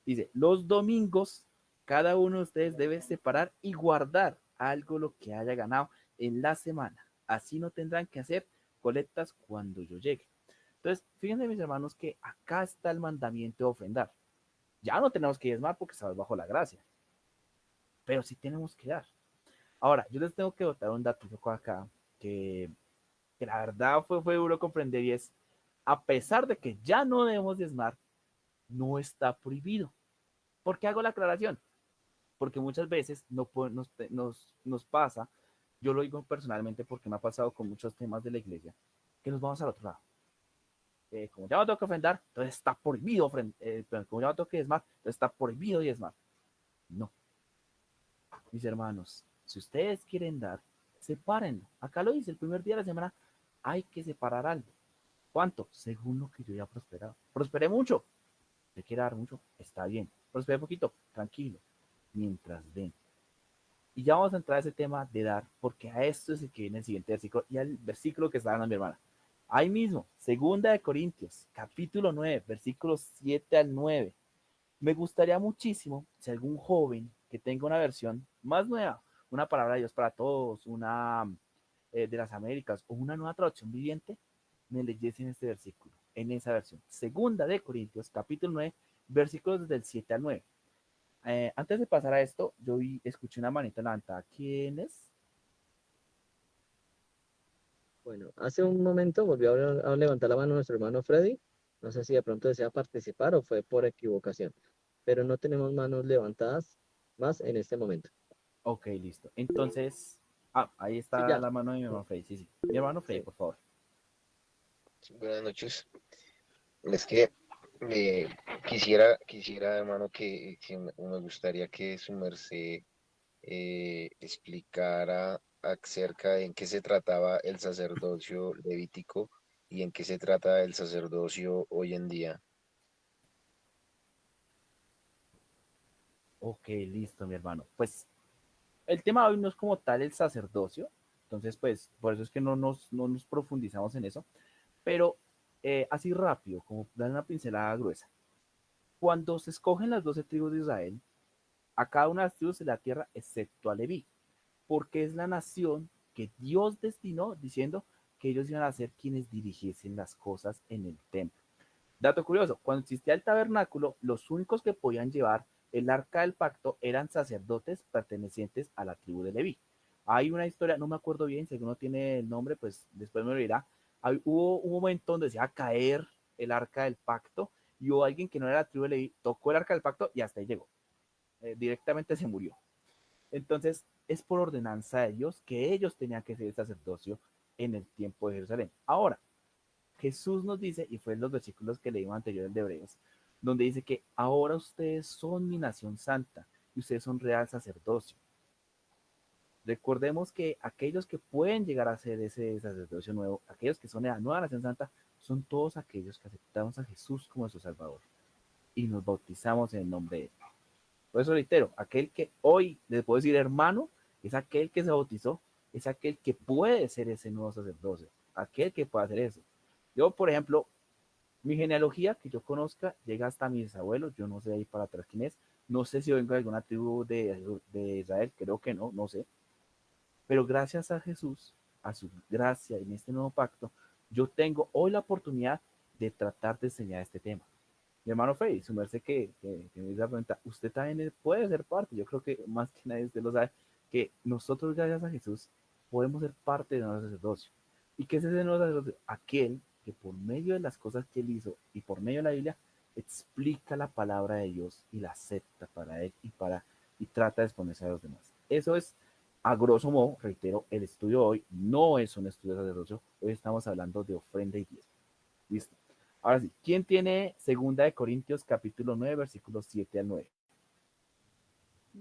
dice, los domingos, cada uno de ustedes debe separar y guardar algo lo que haya ganado en la semana. Así no tendrán que hacer colectas cuando yo llegue. Entonces, fíjense mis hermanos que acá está el mandamiento de ofrendar. Ya no tenemos que diezmar porque estamos bajo la gracia, pero sí tenemos que dar. Ahora, yo les tengo que botar un dato acá que la verdad fue duro comprender y es, a pesar de que ya no debemos diezmar, no está prohibido. ¿Por qué hago la aclaración? Porque muchas veces nos pasa, yo lo digo personalmente porque me ha pasado con muchos temas de la iglesia, que nos vamos al otro lado. Como ya no tengo que ofrendar, entonces está prohibido como ya no tengo que diezmar, entonces está prohibido diezmar. No, mis hermanos, si ustedes quieren dar, sepárenlo. Acá lo dice, el primer día de la semana hay que separar algo. ¿Cuánto? Según lo que yo ya he prosperado. Prosperé mucho. ¿Te quiere dar mucho? Está bien. Prosperé poquito. Tranquilo. Mientras den. Y ya vamos a entrar a ese tema de dar, porque a esto es el que viene el siguiente versículo y al versículo que está dando mi hermana. Ahí mismo, segunda de Corintios, capítulo 9, versículos 7 al 9. Me gustaría muchísimo si algún joven que tenga una versión más nueva, una palabra de Dios para todos, una de las Américas o una nueva traducción viviente, me leyesen este versículo en esa versión. Segunda de Corintios, capítulo 9, versículos del 7 al 9. Antes de pasar a esto, escuché una manita levantada. ¿Quién es? Bueno, hace un momento volvió a levantar la mano nuestro hermano Freddy. No sé si de pronto desea participar o fue por equivocación, pero no tenemos manos levantadas más en este momento. Ok, listo. Entonces, ahí Sí, está ya. la mano de mi hermano Freddy. Sí, sí. Mi hermano Freddy, Sí. por favor. Buenas noches. Es que quisiera, hermano, que me gustaría que su merced explicara acerca de en qué se trataba el sacerdocio levítico y en qué se trata el sacerdocio hoy en día. Ok, listo, mi hermano. Pues el tema de hoy no es como tal el sacerdocio, entonces pues por eso es que no nos profundizamos en eso, pero así rápido, como dar una pincelada gruesa. Cuando se escogen las 12 tribus de Israel, a cada una de las tribus de la tierra, excepto a Leví, porque es la nación que Dios destinó diciendo que ellos iban a ser quienes dirigiesen las cosas en el templo. Dato curioso, cuando existía el tabernáculo, los únicos que podían llevar el arca del pacto eran sacerdotes pertenecientes a la tribu de Leví. Hay una historia, no me acuerdo bien, si alguno tiene el nombre, pues después me lo dirá. Hubo un momento donde se iba a caer el arca del pacto y hubo alguien que no era la tribu de Leví, tocó el arca del pacto y hasta ahí llegó. Directamente se murió. Entonces, es por ordenanza de Dios que ellos tenían que ser el sacerdocio en el tiempo de Jerusalén. Ahora, Jesús nos dice, y fue en los versículos que leímos anteriores de Hebreos, donde dice que ahora ustedes son mi nación santa y ustedes son real sacerdocio. Recordemos que aquellos que pueden llegar a ser ese sacerdocio nuevo, aquellos que son de la nueva nación santa, son todos aquellos que aceptamos a Jesús como su Salvador y nos bautizamos en el nombre de Él. Por eso reitero, aquel que hoy les puedo decir hermano, es aquel que se bautizó, es aquel que puede ser ese nuevo sacerdocio, aquel que puede hacer eso. Yo, por ejemplo, mi genealogía que yo conozca llega hasta mis abuelos, yo no sé ahí para atrás quién es, no sé si vengo de alguna tribu de Israel, creo que no, no sé, pero gracias a Jesús, a su gracia en este nuevo pacto, yo tengo hoy la oportunidad de tratar de enseñar este tema. Mi hermano Freddy, su merced que me hizo la pregunta, usted también puede ser parte, yo creo que más que nadie usted lo sabe, que nosotros gracias a Jesús podemos ser parte de nuestro sacerdocio. ¿Y qué es ese nuevo sacerdocio? Aquel que por medio de las cosas que él hizo y por medio de la Biblia explica la palabra de Dios y la acepta para él y trata de exponerse a los demás. Eso es, a grosso modo, reitero, el estudio de hoy no es un estudio de sacerdocio, hoy estamos hablando de ofrenda y diezmo. Listo. Ahora sí, ¿quién tiene Segunda de Corintios capítulo 9 versículos 7 al 9?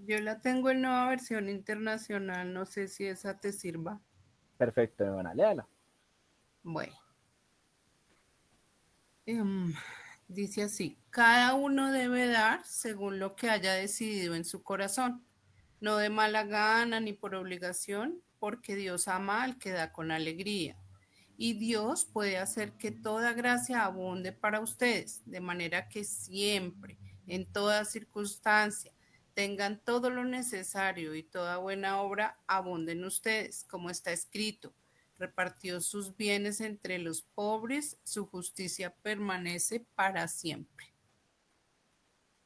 Yo la tengo en nueva versión internacional, no sé si esa te sirva. Perfecto, hermana, léala. Bueno, em, dice así, cada uno debe dar según lo que haya decidido en su corazón, no de mala gana ni por obligación, porque Dios ama al que da con alegría. Y Dios puede hacer que toda gracia abunde para ustedes, de manera que siempre, en toda circunstancia, tengan todo lo necesario y toda buena obra abunde en ustedes, como está escrito. Repartió sus bienes entre los pobres, su justicia permanece para siempre.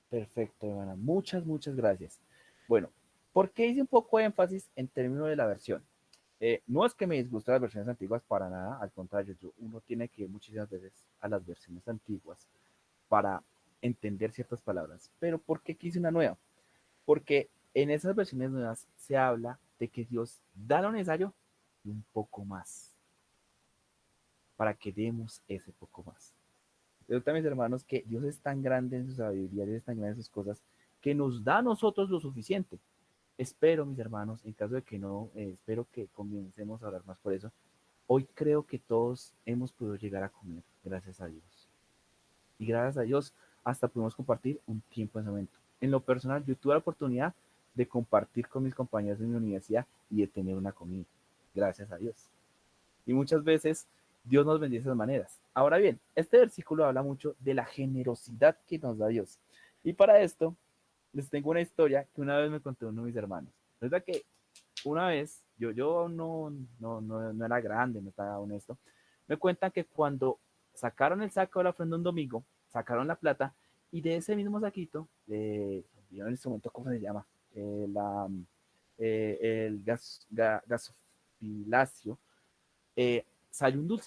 Perfecto, hermana. Muchas gracias. Bueno, ¿por qué hice un poco de énfasis en términos de la versión? No es que me disgusten las versiones antiguas para nada, al contrario, uno tiene que ir muchísimas veces a las versiones antiguas para entender ciertas palabras. Pero ¿por qué quise una nueva? Porque en esas versiones nuevas se habla de que Dios da lo necesario y un poco más, para que demos ese poco más. Resulta, mis hermanos, que Dios es tan grande en su sabiduría, Dios es tan grande en sus cosas, que nos da a nosotros lo suficiente. Espero, mis hermanos, en caso de que no, espero que comencemos a hablar más por eso. Hoy creo que todos hemos podido llegar a comer, gracias a Dios. Y gracias a Dios, hasta pudimos compartir un tiempo en ese momento. En lo personal, yo tuve la oportunidad de compartir con mis compañeros de mi universidad y de tener una comida. Gracias a Dios. Y muchas veces Dios nos bendice de esas maneras. Ahora bien, este versículo habla mucho de la generosidad que nos da Dios. Y para esto, les tengo una historia que una vez me contó uno de mis hermanos. Resulta que una vez, yo no era grande, no estaba honesto, me cuentan que cuando sacaron el saco de la ofrenda un domingo, sacaron la plata y de ese mismo saquito, en este momento, ¿cómo se llama? El gasofilacio, salió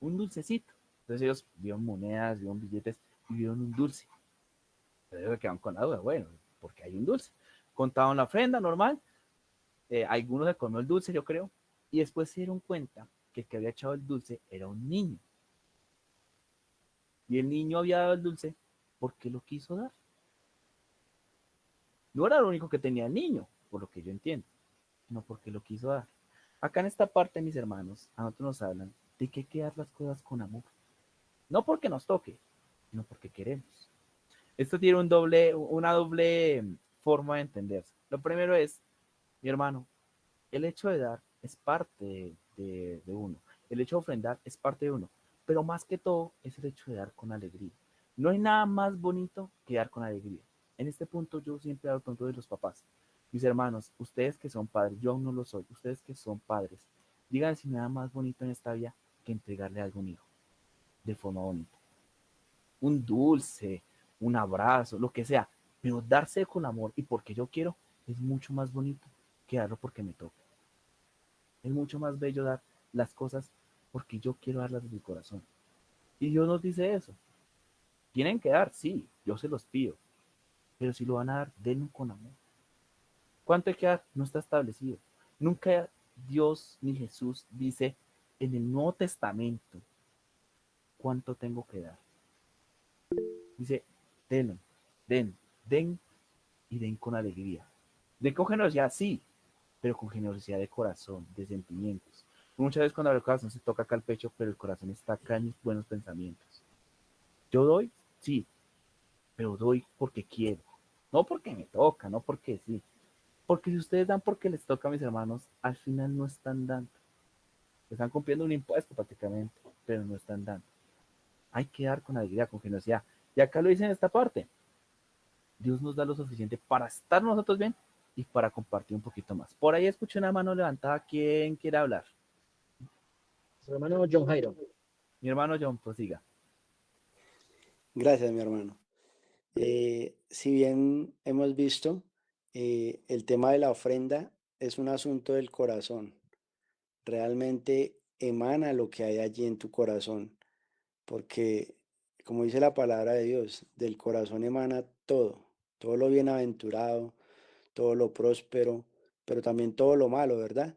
un dulcecito. Entonces ellos vieron monedas, vieron billetes y vieron un dulce. Pero ellos quedaron con la duda, bueno, porque hay un dulce. Contaban la ofrenda normal, algunos se comió el dulce, yo creo, y después se dieron cuenta que el que había echado el dulce era un niño. Y el niño había dado el dulce porque lo quiso dar. No era lo único que tenía el niño, por lo que yo entiendo, sino porque lo quiso dar. Acá en esta parte, mis hermanos, a nosotros nos hablan de que hay que dar las cosas con amor. No porque nos toque, sino porque queremos. Esto tiene una doble forma de entenderse. Lo primero es, mi hermano, el hecho de dar es parte de uno. El hecho de ofrendar es parte de uno. Pero más que todo es el hecho de dar con alegría. No hay nada más bonito que dar con alegría. En este punto yo siempre hablo tonto de los papás. Mis hermanos, ustedes que son padres, yo aún no lo soy, ustedes que son padres, digan si nada más bonito en esta vida que entregarle algo a un hijo de forma bonita. Un dulce, un abrazo, lo que sea, pero darse con amor y porque yo quiero es mucho más bonito que darlo porque me toca. Es mucho más bello dar las cosas porque yo quiero darlas de mi corazón. Y Dios nos dice eso. Tienen que dar, sí, yo se los pido, pero si lo van a dar, denlo con amor. ¿Cuánto hay que dar? No está establecido. Nunca Dios ni Jesús dice en el Nuevo Testamento cuánto tengo que dar. Dice, denlo, den y den con alegría. Den con generosidad, sí, pero con generosidad de corazón, de sentimientos. Muchas veces cuando el corazón se toca acá al pecho, pero el corazón está acá en mis buenos pensamientos. Yo doy, sí, pero doy porque quiero. No porque me toca, no porque sí. Porque si ustedes dan porque les toca a mis hermanos, al final no están dando. Están cumpliendo un impuesto prácticamente, pero no están dando. Hay que dar con alegría, con generosidad. Y acá lo dice en esta parte. Dios nos da lo suficiente para estar nosotros bien y para compartir un poquito más. Por ahí escuché una mano levantada. ¿Quién quiere hablar? Su hermano John Jairo. Mi hermano John, prosiga. Gracias, mi hermano. Si bien hemos visto, el tema de la ofrenda es un asunto del corazón. Realmente emana lo que hay allí en tu corazón, porque como dice la palabra de Dios, del corazón emana todo, todo lo bienaventurado, todo lo próspero, pero también todo lo malo, ¿verdad?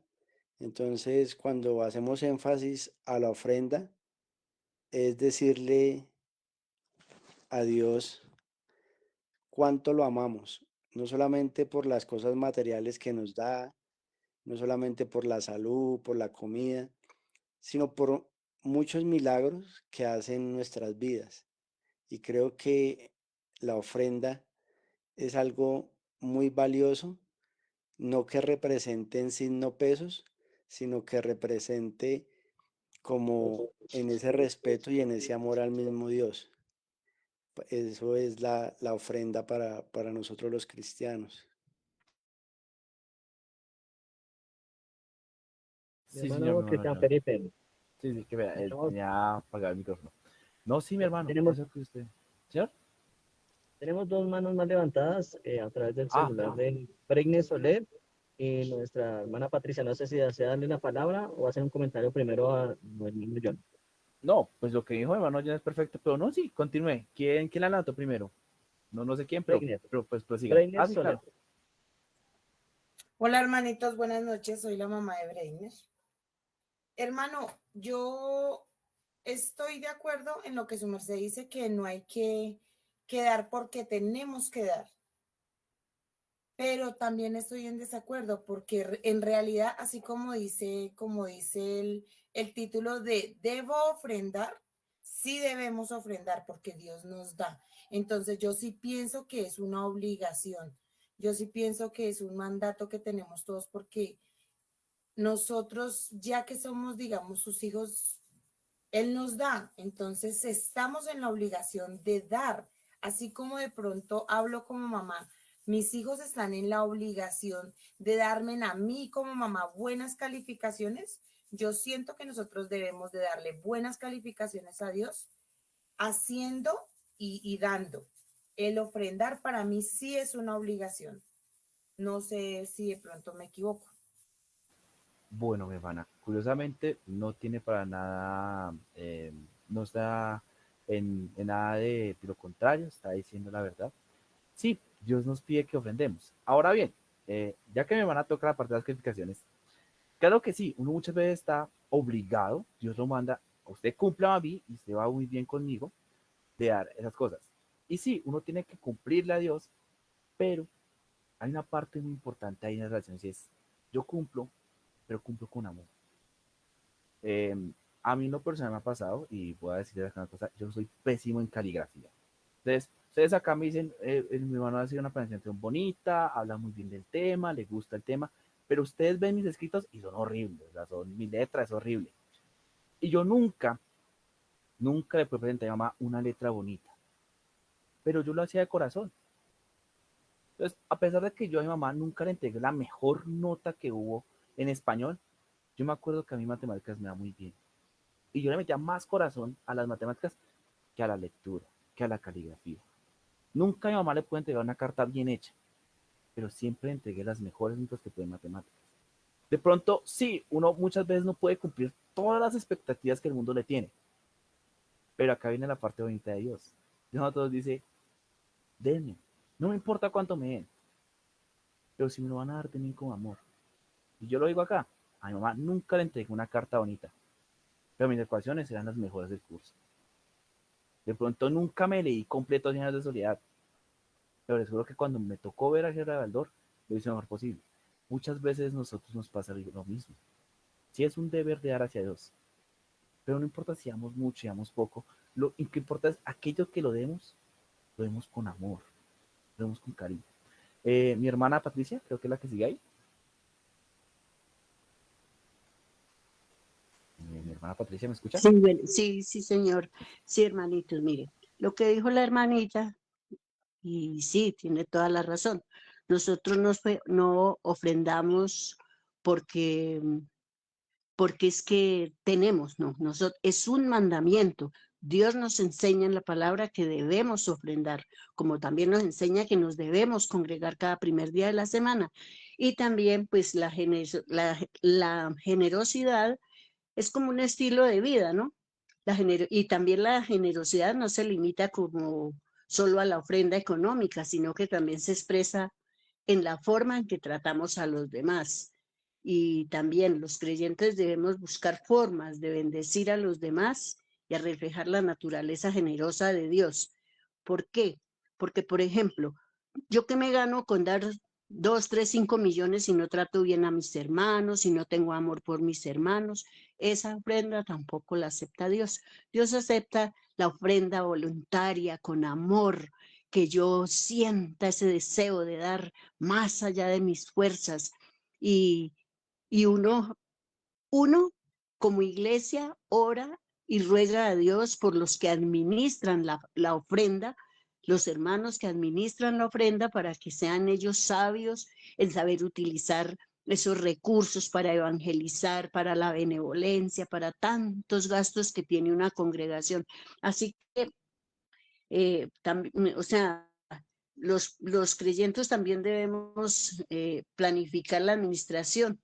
Entonces, cuando hacemos énfasis a la ofrenda, es decirle a Dios cuánto lo amamos, no solamente por las cosas materiales que nos da, no solamente por la salud, por la comida, sino por muchos milagros que hace en nuestras vidas. Y creo que la ofrenda es algo muy valioso, no que represente en signo pesos, sino que represente como en ese respeto y en ese amor al mismo Dios. Eso es la ofrenda para nosotros los cristianos. Mi Sí, señor, mi hermano hermano Cristian John. Felipe, Sí, sí, que vea, tenemos, tenía apagado el micrófono. No, sí, mi hermano, tenemos, eso que usted. ¿Señor? tenemos dos manos más levantadas a través del Ah, celular de Pregne Soler y nuestra hermana Patricia. No sé si desea darle la palabra o hacer un comentario primero a Noemí John. no, pues lo que dijo mi hermano John es perfecto, pero no, sí, continúe. ¿Quién la lanzó primero? No, no sé quién, Pregne, pero pues prosiga. Pregne Ah, sí, Soler. claro. Hola hermanitos, buenas noches, soy la mamá de Breiner. Hermano, yo estoy de acuerdo en lo que su merced dice, que no hay que dar porque tenemos que dar, pero también estoy en desacuerdo porque en realidad, así como dice el título de debo ofrendar, sí debemos ofrendar porque Dios nos da. Entonces yo sí pienso que es una obligación, yo sí pienso que es un mandato que tenemos todos porque nosotros, ya que somos, digamos, sus hijos, Él nos da, entonces estamos en la obligación de dar, así como de pronto hablo como mamá, mis hijos están en la obligación de darme a mí como mamá buenas calificaciones. Yo siento que nosotros debemos de darle buenas calificaciones a Dios, haciendo y dando. El ofrendar para mí sí es una obligación. No sé si de pronto me equivoco. Bueno, mi hermana, curiosamente no tiene para nada, no está en nada de lo contrario, está diciendo la verdad. Sí, Dios nos pide que ofrendemos. Ahora bien, ya que mi hermana toca la parte de las calificaciones, claro que sí, uno muchas veces está obligado, Dios lo manda, usted cumpla a mí y usted va muy bien conmigo de dar esas cosas. Y sí, uno tiene que cumplirle a Dios, pero hay una parte muy importante ahí en las relaciones y es, yo cumplo, pero cumplo con amor. Eh, a mí no personal me ha pasado, y voy a decirles una cosa, yo soy pésimo en caligrafía. Entonces, ustedes acá me dicen, mi hermano ha sido una presentación bonita, habla muy bien del tema, le gusta el tema, pero ustedes ven mis escritos y son horribles, o sea, son mi letra, es horrible. Y yo nunca le pude presentar a mi mamá una letra bonita, pero yo lo hacía de corazón. Entonces, a pesar de que yo a mi mamá nunca le entregué la mejor nota que hubo en español, yo me acuerdo que a mí matemáticas me da muy bien. Y yo le metía más corazón a las matemáticas que a la lectura, que a la caligrafía. Nunca a mi mamá le pude entregar una carta bien hecha, pero siempre entregué las mejores notas que pude en matemáticas. De pronto, sí, uno muchas veces no puede cumplir todas las expectativas que el mundo le tiene, pero acá viene la parte bonita de Dios. Dios a todos dice, denme, no me importa cuánto me den, pero si me lo van a dar, denme con amor. Y yo lo digo acá, a mi mamá nunca le entregué una carta bonita, pero mis ecuaciones eran las mejores del curso. De pronto nunca me leí completo 100 años de soledad, pero les juro que cuando me tocó ver a Gerard Baldor, lo hice lo mejor posible. Muchas veces nosotros nos pasa lo mismo. Sí es un deber de dar hacia Dios, pero no importa si damos mucho y damos poco, lo que importa es aquello que lo demos con amor, lo demos con cariño. Mi hermana Patricia, creo que es la que sigue ahí. Mi hermana Patricia, ¿me escucha? Sí, sí, sí, señor. Sí, hermanitos, mire, lo que dijo la hermanita, y sí, tiene toda la razón. Nosotros no ofrendamos porque, porque es que tenemos, no, nosotros, es un mandamiento. Dios nos enseña en la palabra que debemos ofrendar, como también nos enseña que nos debemos congregar cada primer día de la semana. Y también, pues, la generosidad es como un estilo de vida, ¿no? Y también la generosidad no se limita como solo a la ofrenda económica, sino que también se expresa en la forma en que tratamos a los demás. Y también los creyentes debemos buscar formas de bendecir a los demás y a reflejar la naturaleza generosa de Dios. ¿Por qué? Porque, por ejemplo, yo que me gano con dar 2, 3, 5 millones si no trato bien a mis hermanos, si no tengo amor por mis hermanos, esa ofrenda tampoco la acepta Dios. Dios acepta la ofrenda voluntaria, con amor, que yo sienta ese deseo de dar más allá de mis fuerzas. Y, y uno como iglesia ora y ruega a Dios por los que administran la ofrenda, los hermanos que administran la ofrenda, para que sean ellos sabios en saber utilizar esos recursos para evangelizar, para la benevolencia, para tantos gastos que tiene una congregación. Así que, o sea, los creyentes también debemos planificar la administración,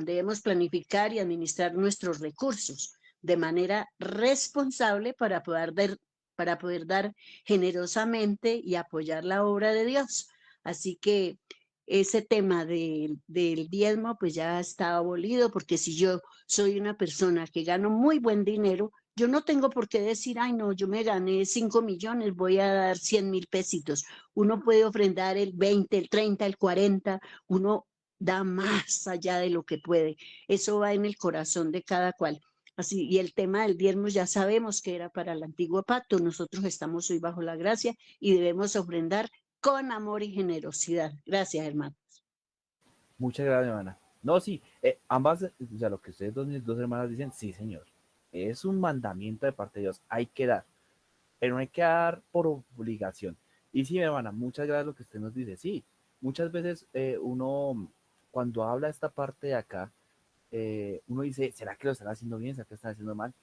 debemos planificar y administrar nuestros recursos de manera responsable para poder dar generosamente y apoyar la obra de Dios. Así que ese tema del diezmo pues ya está abolido, porque si yo soy una persona que gano muy buen dinero, yo no tengo por qué decir, ay, no, yo me gané 5 millones, voy a dar 100,000 pesitos. Uno puede ofrendar el 20, el 30, el 40, uno da más allá de lo que puede. Eso va en el corazón de cada cual. Así, y el tema del diezmo ya sabemos que era para el antiguo pacto. Nosotros estamos hoy bajo la gracia y debemos ofrendar con amor y generosidad. Gracias, hermano. Muchas gracias, hermana. No, sí, ambas, o sea, lo que ustedes dos hermanas dicen, sí, señor. Es un mandamiento de parte de Dios. Hay que dar, pero no hay que dar por obligación. Y sí, mi hermana, muchas gracias lo que usted nos dice. Sí, muchas veces uno, cuando habla esta parte de acá, uno dice, ¿será que lo están haciendo bien? ¿Será que lo están haciendo mal?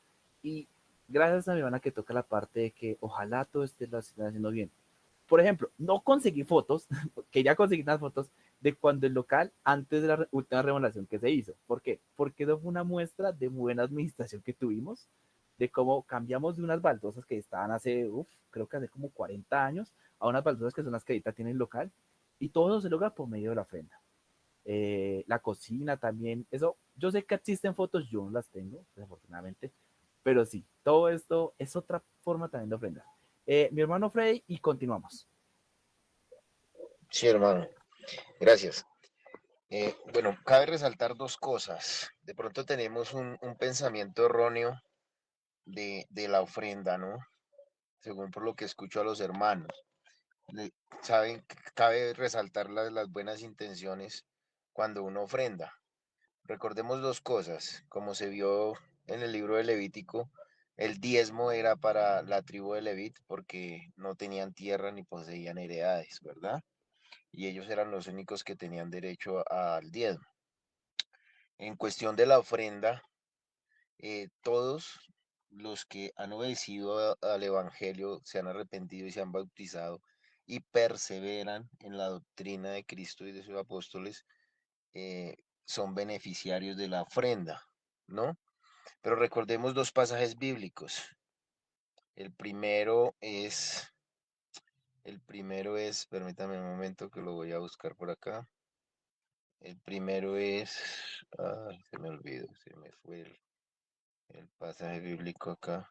Y gracias a mi hermana que toca la parte de que ojalá todo esté lo estén haciendo bien. Por ejemplo, no conseguí fotos, que ya conseguí unas fotos de cuando el local, antes de la última remodelación que se hizo. ¿Por qué? Porque eso fue una muestra de buena administración que tuvimos, de cómo cambiamos de unas baldosas que estaban hace, creo que hace como 40 años, a unas baldosas que son las que ahorita tiene el local, y todo eso se logra por medio de la ofrenda. La cocina también, eso, yo sé que existen fotos, yo no las tengo, desafortunadamente, pero sí, todo esto es otra forma también de ofrenda. Mi hermano Freddy, y continuamos. Sí, hermano. Gracias. Bueno, cabe resaltar dos cosas. De pronto tenemos un pensamiento erróneo de la ofrenda, ¿no? Según por lo que escucho a los hermanos. Saben, cabe resaltar las buenas intenciones cuando uno ofrenda. Recordemos dos cosas. Como se vio en el libro de Levítico, el diezmo era para la tribu de Levit porque no tenían tierra ni poseían heredades, ¿verdad? Y ellos eran los únicos que tenían derecho al diezmo. En cuestión de la ofrenda, todos los que han obedecido al Evangelio, se han arrepentido y se han bautizado y perseveran en la doctrina de Cristo y de sus apóstoles, son beneficiarios de la ofrenda, ¿no? Pero recordemos dos pasajes bíblicos. El primero es, permítame un momento que lo voy a buscar por acá. El primero es, se me olvidó, se me fue el pasaje bíblico acá.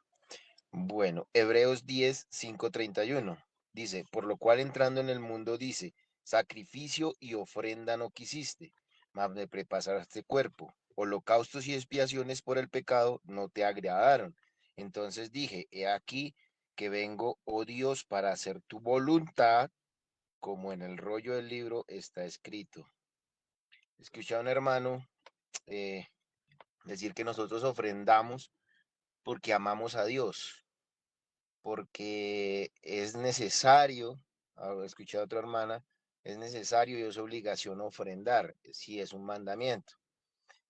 Bueno, Hebreos 10, 5:31 dice, por lo cual entrando en el mundo dice, sacrificio y ofrenda no quisiste, mas me preparaste cuerpo, holocaustos y expiaciones por el pecado no te agradaron. Entonces dije, he aquí que vengo, oh Dios, para hacer tu voluntad, como en el rollo del libro está escrito. Escuché a un hermano decir que nosotros ofrendamos porque amamos a Dios, porque es necesario, escuché a otra hermana, es necesario y es obligación ofrendar, si es un mandamiento.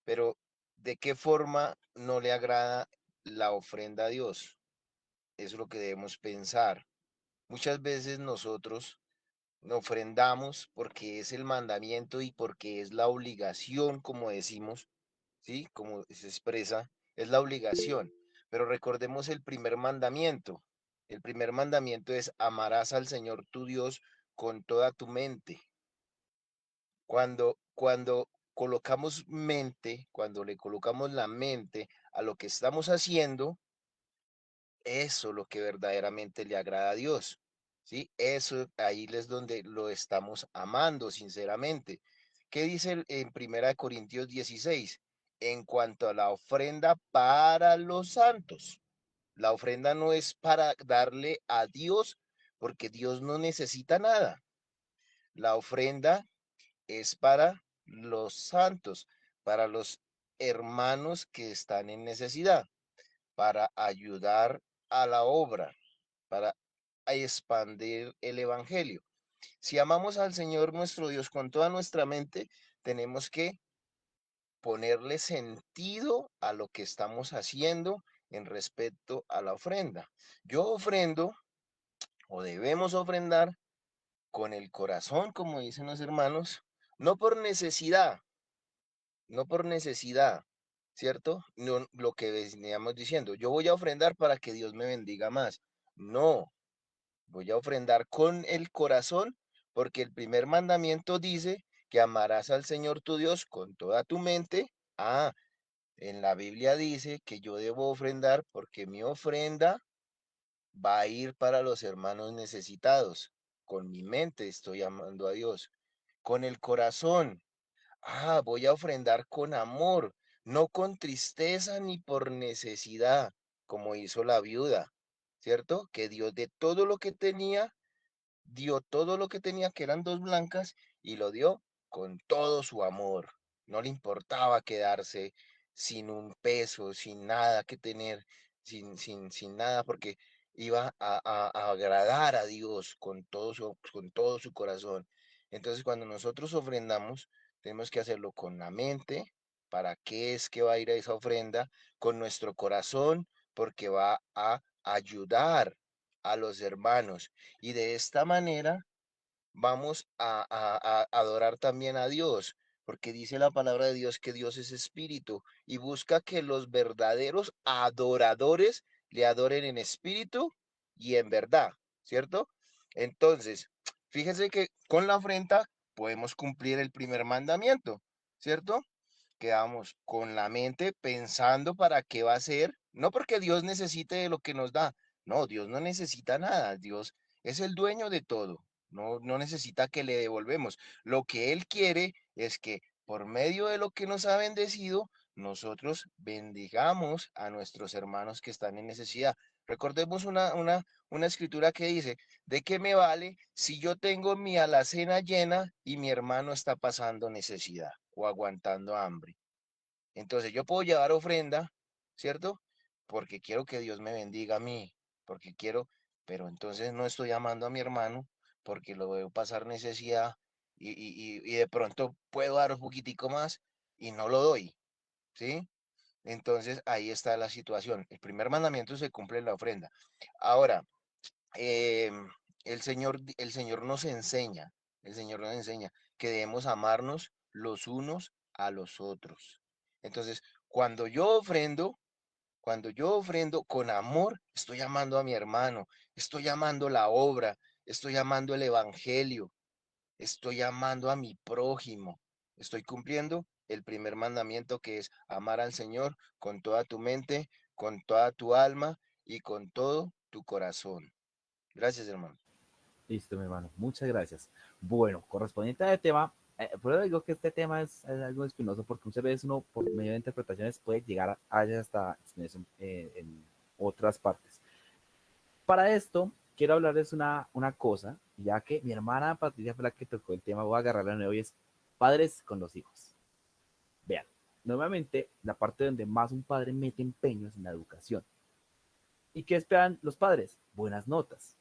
Pero, ¿de qué forma no le agrada la ofrenda a Dios? Es lo que debemos pensar. Muchas veces nosotros ofrendamos porque es el mandamiento y porque es la obligación, como decimos, ¿sí? Como se expresa, es la obligación. Pero recordemos el primer mandamiento. El primer mandamiento es amarás al Señor tu Dios con toda tu mente. Cuando colocamos mente, cuando le colocamos la mente a lo que estamos haciendo, eso es lo que verdaderamente le agrada a Dios, ¿sí? Eso ahí es donde lo estamos amando sinceramente. ¿Qué dice en Primera de Corintios 16? En cuanto a la ofrenda para los santos, la ofrenda no es para darle a Dios, porque Dios no necesita nada. La ofrenda es para los santos, para los hermanos que están en necesidad, para ayudar a la obra, para expandir el evangelio. Si amamos al Señor nuestro Dios con toda nuestra mente, tenemos que ponerle sentido a lo que estamos haciendo en respecto a la ofrenda. Yo ofrendo o debemos ofrendar con el corazón, como dicen los hermanos, no por necesidad, no por necesidad, ¿cierto? No, lo que veníamos diciendo, yo voy a ofrendar para que Dios me bendiga más. No, voy a ofrendar con el corazón, porque el primer mandamiento dice que amarás al Señor tu Dios con toda tu mente. Ah, en la Biblia dice que yo debo ofrendar porque mi ofrenda va a ir para los hermanos necesitados. Con mi mente estoy amando a Dios. Con el corazón. Ah, voy a ofrendar con amor, no con tristeza ni por necesidad, como hizo la viuda, ¿cierto? Que dio de todo lo que tenía, dio todo lo que tenía, que eran dos blancas, y lo dio con todo su amor. No le importaba quedarse sin un peso, sin nada que tener, sin nada, porque iba a agradar a Dios con todo su corazón. Entonces, cuando nosotros ofrendamos, tenemos que hacerlo con la mente. ¿Para qué es que va a ir a esa ofrenda? Con nuestro corazón, porque va a ayudar a los hermanos. Y de esta manera vamos a adorar también a Dios, porque dice la palabra de Dios que Dios es espíritu y busca que los verdaderos adoradores le adoren en espíritu y en verdad, ¿cierto? Entonces, fíjese que con la ofrenda podemos cumplir el primer mandamiento, ¿cierto? Quedamos con la mente pensando para qué va a ser, no porque Dios necesite de lo que nos da, no, Dios no necesita nada, Dios es el dueño de todo, no necesita que le devolvemos. Lo que Él quiere es que por medio de lo que nos ha bendecido, nosotros bendigamos a nuestros hermanos que están en necesidad. Recordemos una escritura que dice, ¿de qué me vale si yo tengo mi alacena llena y mi hermano está pasando necesidad o aguantando hambre? Entonces yo puedo llevar ofrenda, ¿cierto? Porque quiero que Dios me bendiga a mí, porque quiero, pero entonces no estoy amando a mi hermano porque lo veo pasar necesidad y de pronto puedo dar un poquitico más y no lo doy, ¿sí? Entonces ahí está la situación. El primer mandamiento se cumple en la ofrenda. Ahora, el Señor el Señor nos enseña que debemos amarnos los unos a los otros. Entonces, cuando yo ofrendo con amor, estoy amando a mi hermano, estoy amando la obra, estoy amando el evangelio, estoy amando a mi prójimo, estoy cumpliendo el primer mandamiento que es amar al Señor con toda tu mente, con toda tu alma y con todo tu corazón. Gracias, hermano. Listo, mi hermano. Muchas gracias. Bueno, correspondiente al tema, por eso digo que este tema es algo espinoso porque muchas veces uno, por medio de interpretaciones, puede llegar a hasta en otras partes. Para esto, quiero hablarles una cosa, ya que mi hermana Patricia fue la que tocó el tema, voy a agarrarla de nuevo y es padres con los hijos. Vean, normalmente la parte donde más un padre mete empeño es en la educación. ¿Y qué esperan los padres? Buenas notas.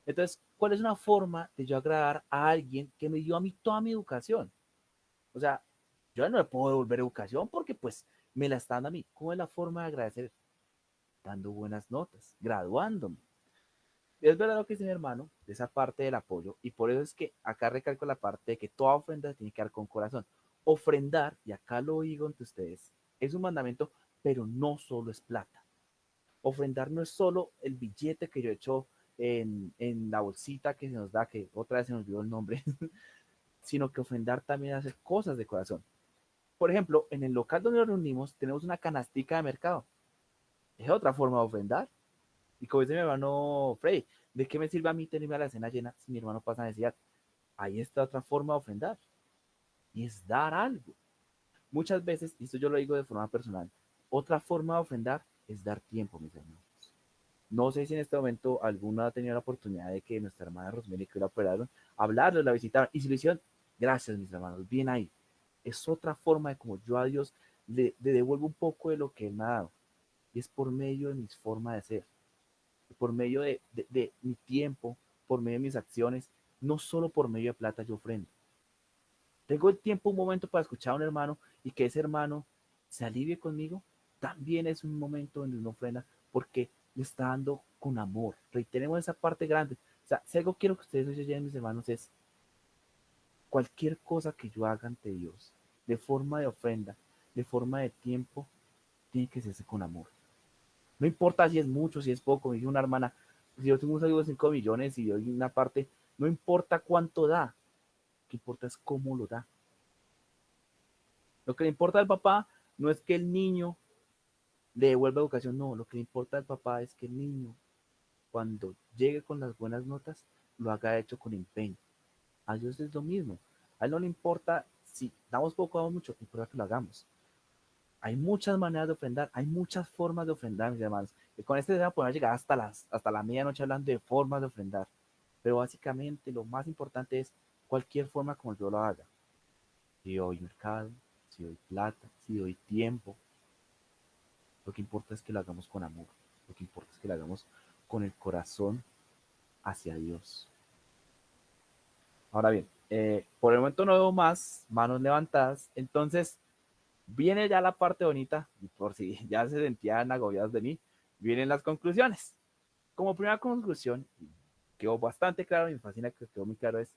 Entonces, ¿cuál es una forma de yo agradar a alguien que me dio a mí toda mi educación? O sea, yo no le puedo devolver educación porque pues me la está dando a mí. ¿Cómo es la forma de agradecer? Dando buenas notas, graduándome. Es verdad lo que dice mi hermano, de esa parte del apoyo, y por eso es que acá recalco la parte de que toda ofrenda se tiene que dar con corazón. Ofrendar, y acá lo digo ante ustedes, es un mandamiento, pero no solo es plata. Ofrendar no es solo el billete que yo he hecho en la bolsita que se nos da, que otra vez se me olvidó el nombre, sino que ofrendar también hace cosas de corazón. por ejemplo, en el local donde nos reunimos tenemos una canastica de mercado. Es otra forma de ofrendar. Y como dice mi hermano Freddy, ¿de qué me sirve a mí tenerme a la cena llena si mi hermano pasa necesidad? Ahí está otra forma de ofrendar. Y es dar algo. Muchas veces, y esto yo lo digo de forma personal, otra forma de ofrendar es dar tiempo, mis hermanos. No sé si en este momento alguno ha tenido la oportunidad de que nuestra hermana Rosemary, que la operaron, hablarle, la visitaron, y si lo hicieron, gracias, mis hermanos, bien ahí. Es otra forma de como yo a Dios le devuelvo un poco de lo que Él me ha dado. Y es por medio de mis formas de ser, por medio de mi tiempo, por medio de mis acciones, no solo por medio de plata yo ofrendo. Tengo el tiempo, un momento para escuchar a un hermano y que ese hermano se alivie conmigo, también es un momento donde uno ofrenda porque le está dando con amor. Reiteremos esa parte grande. O sea, si algo quiero que ustedes hoy se lleven, mis hermanos, es cualquier cosa que yo haga ante Dios, de forma de ofrenda, de forma de tiempo, tiene que hacerse con amor. No importa si es mucho, si es poco. Me dijo una hermana, si yo tengo un salario de 5 millones y doy una parte, no importa cuánto da, lo que importa es cómo lo da. Lo que le importa al papá no es que el niño le devuelva educación, no, lo que le importa al papá es que el niño, cuando llegue con las buenas notas, lo haga hecho con empeño. A Dios es lo mismo. A Él no le importa si damos poco o damos mucho, importa que lo hagamos. Hay muchas maneras de ofrendar, hay muchas formas de ofrendar, mis hermanos. Y con este tema podemos llegar hasta la medianoche hablando de formas de ofrendar. Pero básicamente lo más importante es cualquier forma como yo lo haga. Si doy mercado, si doy plata, si doy tiempo, lo que importa es que lo hagamos con amor. Lo que importa es que lo hagamos con el corazón hacia Dios. Ahora bien, por el momento no veo más manos levantadas. Entonces, viene ya la parte bonita, y por si ya se sentían agobiados de mí, vienen las conclusiones. Como primera conclusión, quedó bastante claro, me fascina que quedó muy claro, es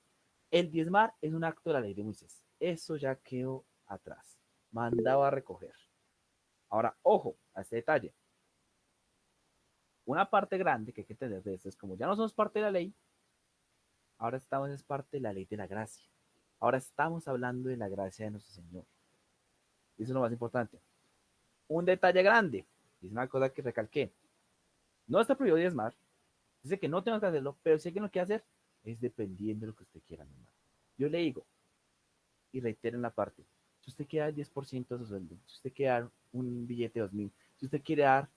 el diezmar es un acto de la ley de Moisés. Eso ya quedó atrás. Mandaba a recoger. Ahora, ojo a este detalle. Una parte grande que hay que entender de esto es como ya no somos parte de la ley, ahora estamos es parte de la ley de la gracia. Ahora estamos hablando de la gracia de nuestro Señor. Eso es lo más importante. Un detalle grande, y es una cosa que recalqué. No está prohibido diezmar, dice que no tenemos que hacerlo, pero si alguien lo quiere hacer, es dependiendo de lo que usted quiera, mi hermano. Yo le digo, y reitero en la parte, si usted quiere dar el 10% de su sueldo, si usted quiere dar un billete de 2.000, si usted quiere dar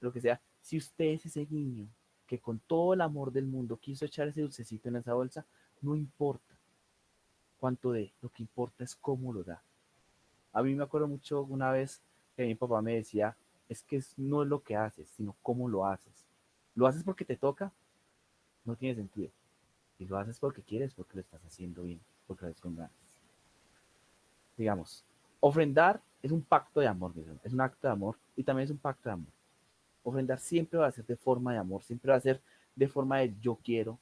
lo que sea, si usted es ese niño que con todo el amor del mundo quiso echar ese dulcecito en esa bolsa, no importa cuánto dé, lo que importa es cómo lo da. A mí me acuerdo mucho una vez que mi papá me decía, es que no es lo que haces, sino cómo lo haces. ¿Lo haces porque te toca? No tiene sentido. Si lo haces porque quieres, porque lo estás haciendo bien, porque lo haces con ganas. Digamos, ofrendar es un pacto de amor, es un acto de amor y también es un pacto de amor. Ofrendar siempre va a ser de forma de amor, siempre va a ser de forma de yo quiero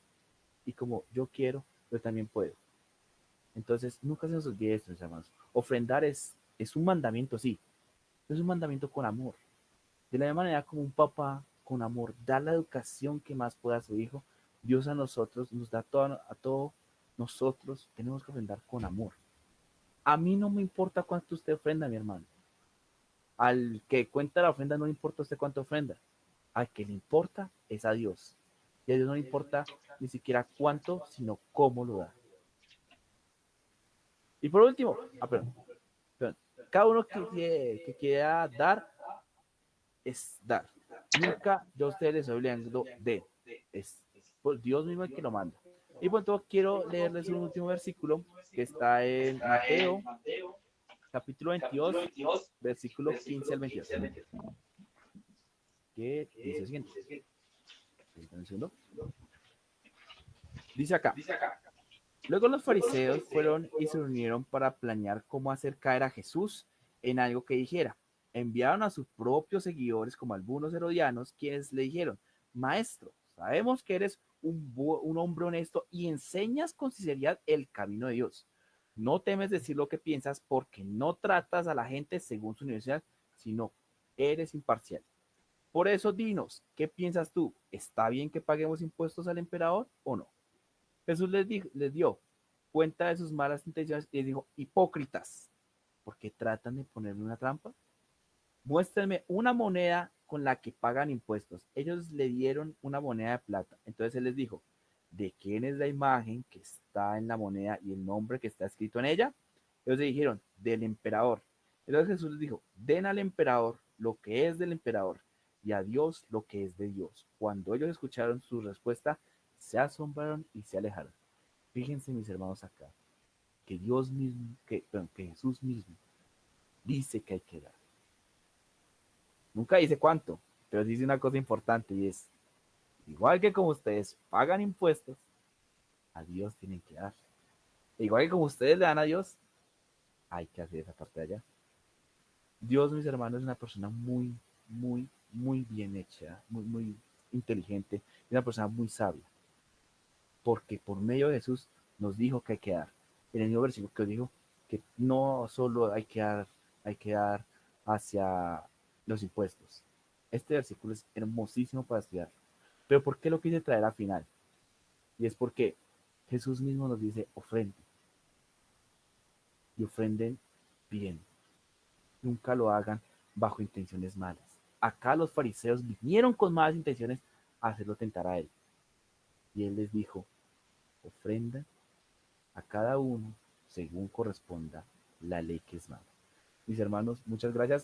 y como yo quiero, yo también puedo. Entonces, nunca se nos olvide esto, hermanos. Ofrendar es un mandamiento, sí, es un mandamiento con amor. De la misma manera como un papá con amor da la educación que más pueda a su hijo, Dios a nosotros nos da a todos nosotros tenemos que ofrendar con amor. A mí no me importa cuánto usted ofrenda, mi hermano. Al que cuenta la ofrenda no le importa a usted cuánto ofrenda. Al que le importa es a Dios. Y a Dios no le importa ni siquiera cuánto, sino cómo lo da. Y por último, perdón. Cada uno que quiera dar es dar. Nunca yo a ustedes les estoy obligando de. Es por Dios mismo el que lo manda. Y por todo quiero leerles un último versículo que está en Mateo, capítulo 22, versículo 15 al 22. Que dice lo siguiente. Dice acá. Luego los fariseos fueron y se reunieron para planear cómo hacer caer a Jesús en algo que dijera. Enviaron a sus propios seguidores, como algunos herodianos, quienes le dijeron, Maestro, sabemos que eres un hombre honesto y enseñas con sinceridad el camino de Dios. No temes decir lo que piensas porque no tratas a la gente según su universidad, sino eres imparcial. Por eso dinos, ¿qué piensas tú? ¿Está bien que paguemos impuestos al emperador o no? Jesús les dio cuenta de sus malas intenciones y les dijo, hipócritas, porque tratan de ponerme una trampa. Muéstrenme una moneda con la que pagan impuestos. Ellos le dieron una moneda de plata. Entonces él les dijo, ¿de quién es la imagen que está en la moneda y el nombre que está escrito en ella? Ellos le dijeron, del emperador. Entonces Jesús les dijo, den al emperador lo que es del emperador y a Dios lo que es de Dios. Cuando ellos escucharon su respuesta, se asombraron y se alejaron. Fíjense, mis hermanos, acá, que Dios mismo, que Jesús mismo dice que hay que dar. Nunca dice cuánto, pero dice una cosa importante y es, igual que como ustedes pagan impuestos, a Dios tienen que dar. Igual que como ustedes le dan a Dios, hay que hacer esa parte de allá. Dios, mis hermanos, es una persona muy, muy, muy bien hecha, muy, muy inteligente, y una persona muy sabia, porque por medio de Jesús nos dijo que hay que dar. En el mismo versículo que dijo que no solo hay que dar hacia los impuestos. Este versículo es hermosísimo para estudiar. Pero ¿por qué lo quise traer al final? Y es porque Jesús mismo nos dice ofrenden y ofrenden bien. Nunca lo hagan bajo intenciones malas. Acá los fariseos vinieron con malas intenciones a hacerlo tentar a él. Y él les dijo, ofrenda a cada uno según corresponda la ley que es mala. Mis hermanos, muchas gracias.